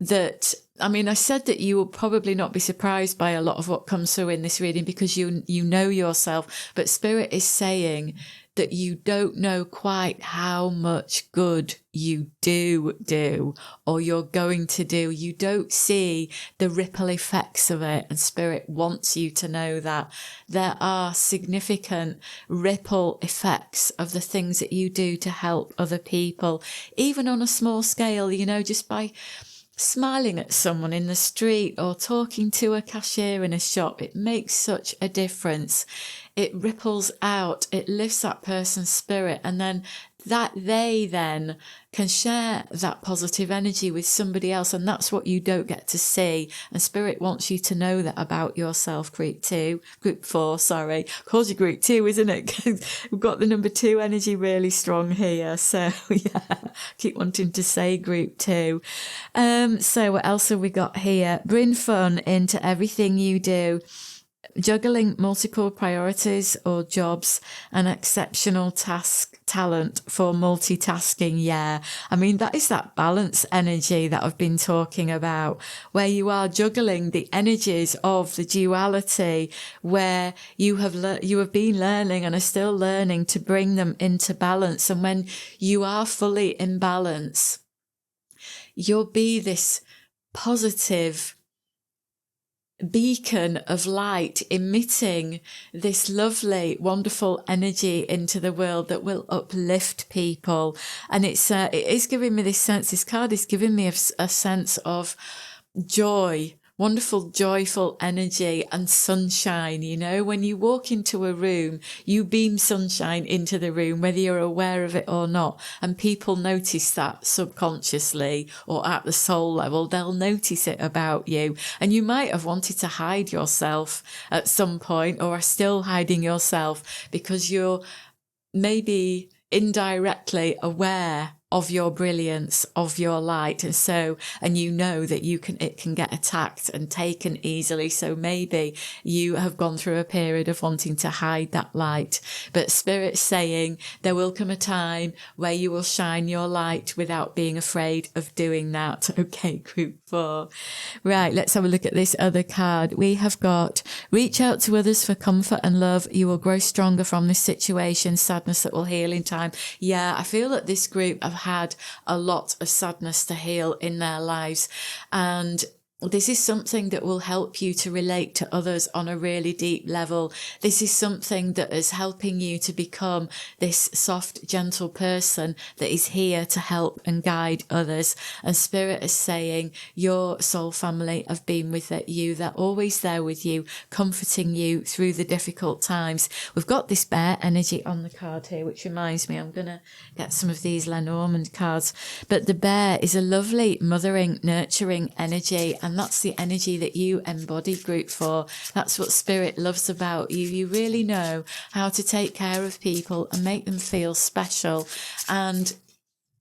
that, I said that you will probably not be surprised by a lot of what comes through in this reading because you know yourself, but Spirit is saying that you don't know quite how much good you do or you're going to do. You don't see the ripple effects of it, and Spirit wants you to know that there are significant ripple effects of the things that you do to help other people, even on a small scale, just by smiling at someone in the street or talking to a cashier in a shop. It makes such a difference. It ripples out, it lifts that person's spirit, and then that they then can share that positive energy with somebody else. And that's what you don't get to see. And Spirit wants you to know that about yourself. Group 4, sorry. Calls you group 2, isn't it? We've got the number 2 energy really strong here. So yeah, keep wanting to say group 2. So what else have we got here? Bring fun into everything you do. Juggling multiple priorities or jobs, an exceptional talent for multitasking. Yeah. that is that balance energy that I've been talking about, where you are juggling the energies of the duality, where you have been learning and are still learning to bring them into balance. And when you are fully in balance, you'll be this positive beacon of light, emitting this lovely, wonderful energy into the world that will uplift people. And it is giving me this sense, this card is giving me a sense of joy, wonderful, joyful energy and sunshine. You know, when you walk into a room, you beam sunshine into the room, whether you're aware of it or not. And people notice that subconsciously or at the soul level, they'll notice it about you. And you might have wanted to hide yourself at some point, or are still hiding yourself because you're maybe indirectly aware of your brilliance, of your light. And you know that it can get attacked and taken easily. So maybe you have gone through a period of wanting to hide that light. But Spirit's saying there will come a time where you will shine your light without being afraid of doing that. Okay, group 4. Right, let's have a look at this other card. We have got, reach out to others for comfort and love. You will grow stronger from this situation. Sadness that will heal in time. Yeah, I feel that this group have had a lot of sadness to heal in their lives, and this is something that will help you to relate to others on a really deep level. This is something that is helping you to become this soft, gentle person that is here to help and guide others. And Spirit is saying your soul family have been with you. They're always there with you, comforting you through the difficult times. We've got this bear energy on the card here, which reminds me, I'm going to get some of these Lenormand cards. But the bear is a lovely, mothering, nurturing energy. And that's the energy that you embody, group 4. That's what Spirit loves about you. You really know how to take care of people and make them feel special. And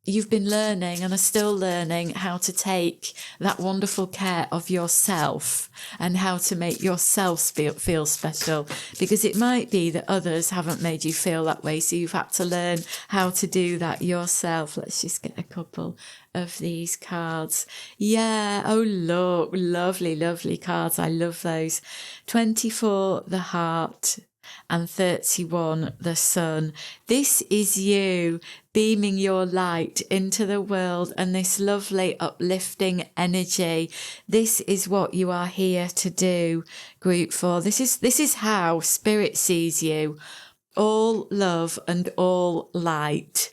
you've been learning and are still learning how to take that wonderful care of yourself and how to make yourself feel special, because it might be that others haven't made you feel that way. So you've had to learn how to do that yourself. Let's just get a couple of these cards. Yeah. Oh, look, lovely, lovely cards. I love those. 24, the heart, and 31, the sun. This is you beaming your light into the world and this lovely uplifting energy. This is what you are here to do, group 4. This is how Spirit sees you. All love and all light.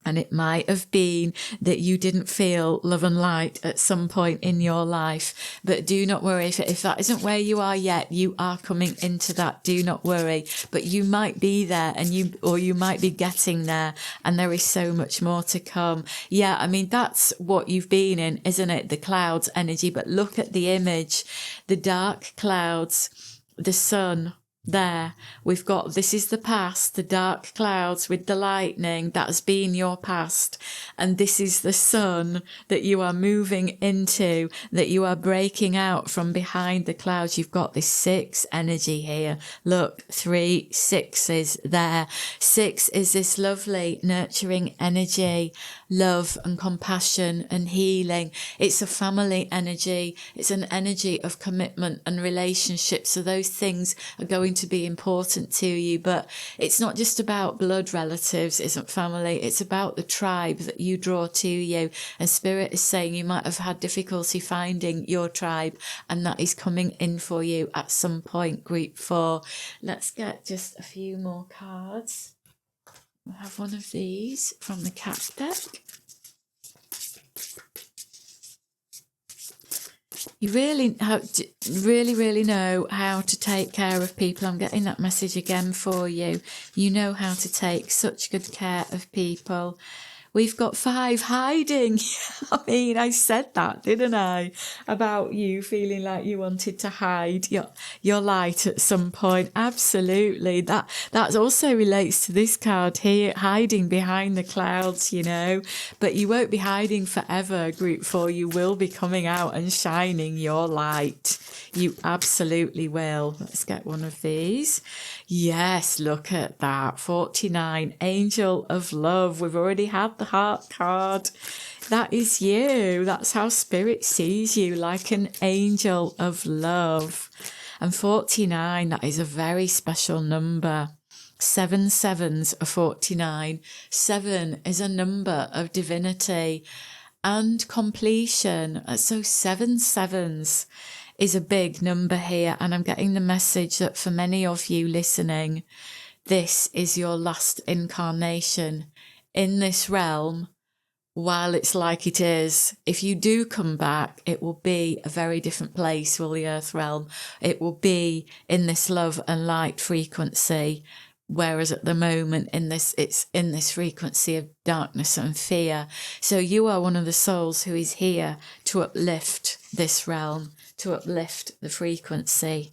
And it might have been that you didn't feel love and light at some point in your life. But do not worry, if that isn't where you are yet, you are coming into that. Do not worry. But you might be there or you might be getting there. And there is so much more to come. Yeah, I mean, that's what you've been in, isn't it? The clouds energy. But look at the image. The dark clouds, the sun. There, we've got, this is the past, the dark clouds with the lightning, that has been your past. And this is the sun that you are moving into, that you are breaking out from behind the clouds. You've got this 6 energy here. Look, 3 6s there. 6 is this lovely, nurturing energy, love and compassion and healing. It's a family energy. It's an energy of commitment and relationships. So those things are going to be important to you, but it's not just about blood relatives, isn't family, it's about the tribe that you draw to you. And Spirit is saying you might have had difficulty finding your tribe, and that is coming in for you at some point, group 4. Let's get just a few more cards. We'll have one of these from the cat deck. You really know how to take care of people. I'm getting that message again for you. You know how to take such good care of people. We've got 5 hiding. I mean, I said that, didn't I? About you feeling like you wanted to hide your light at some point. Absolutely. That also relates to this card here, hiding behind the clouds, you know. But you won't be hiding forever, group 4. You will be coming out and shining your light. You absolutely will. Let's get one of these. Yes, look at that. 49, Angel of Love. We've already had the heart card. That is you. That's how Spirit sees you, like an angel of love. And 49, that is a very special number. 7 sevens are 49. 7 is a number of divinity and completion. So 7 sevens is a big number here. And I'm getting the message that for many of you listening, this is your last incarnation in this realm. While it's like it is, if you do come back, it will be a very different place, will the earth realm. It will be in this love and light frequency. Whereas at the moment it's in this frequency of darkness and fear. So you are one of the souls who is here to uplift this realm, to uplift the frequency.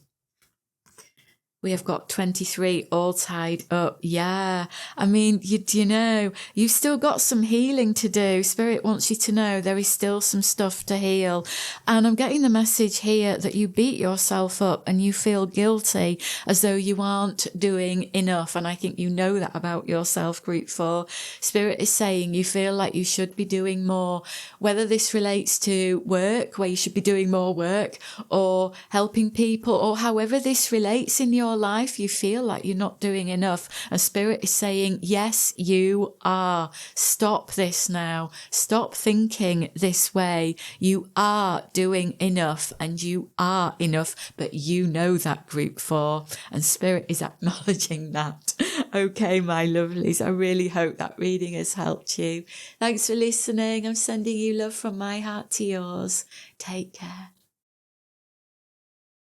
We have got 23 all tied up. Yeah. I mean, you've still got some healing to do. Spirit wants you to know there is still some stuff to heal. And I'm getting the message here that you beat yourself up and you feel guilty as though you aren't doing enough. And I think you know that about yourself, Group 4. Spirit is saying you feel like you should be doing more, whether this relates to work, where you should be doing more work, or helping people, or however this relates in your life, you feel like you're not doing enough. And Spirit is saying, yes, you are. Stop this now. Stop thinking this way. You are doing enough, and you are enough, but you know that, Group 4, and Spirit is acknowledging that. Okay, my lovelies, I really hope that reading has helped you. Thanks for listening. I'm sending you love from my heart to yours. Take care.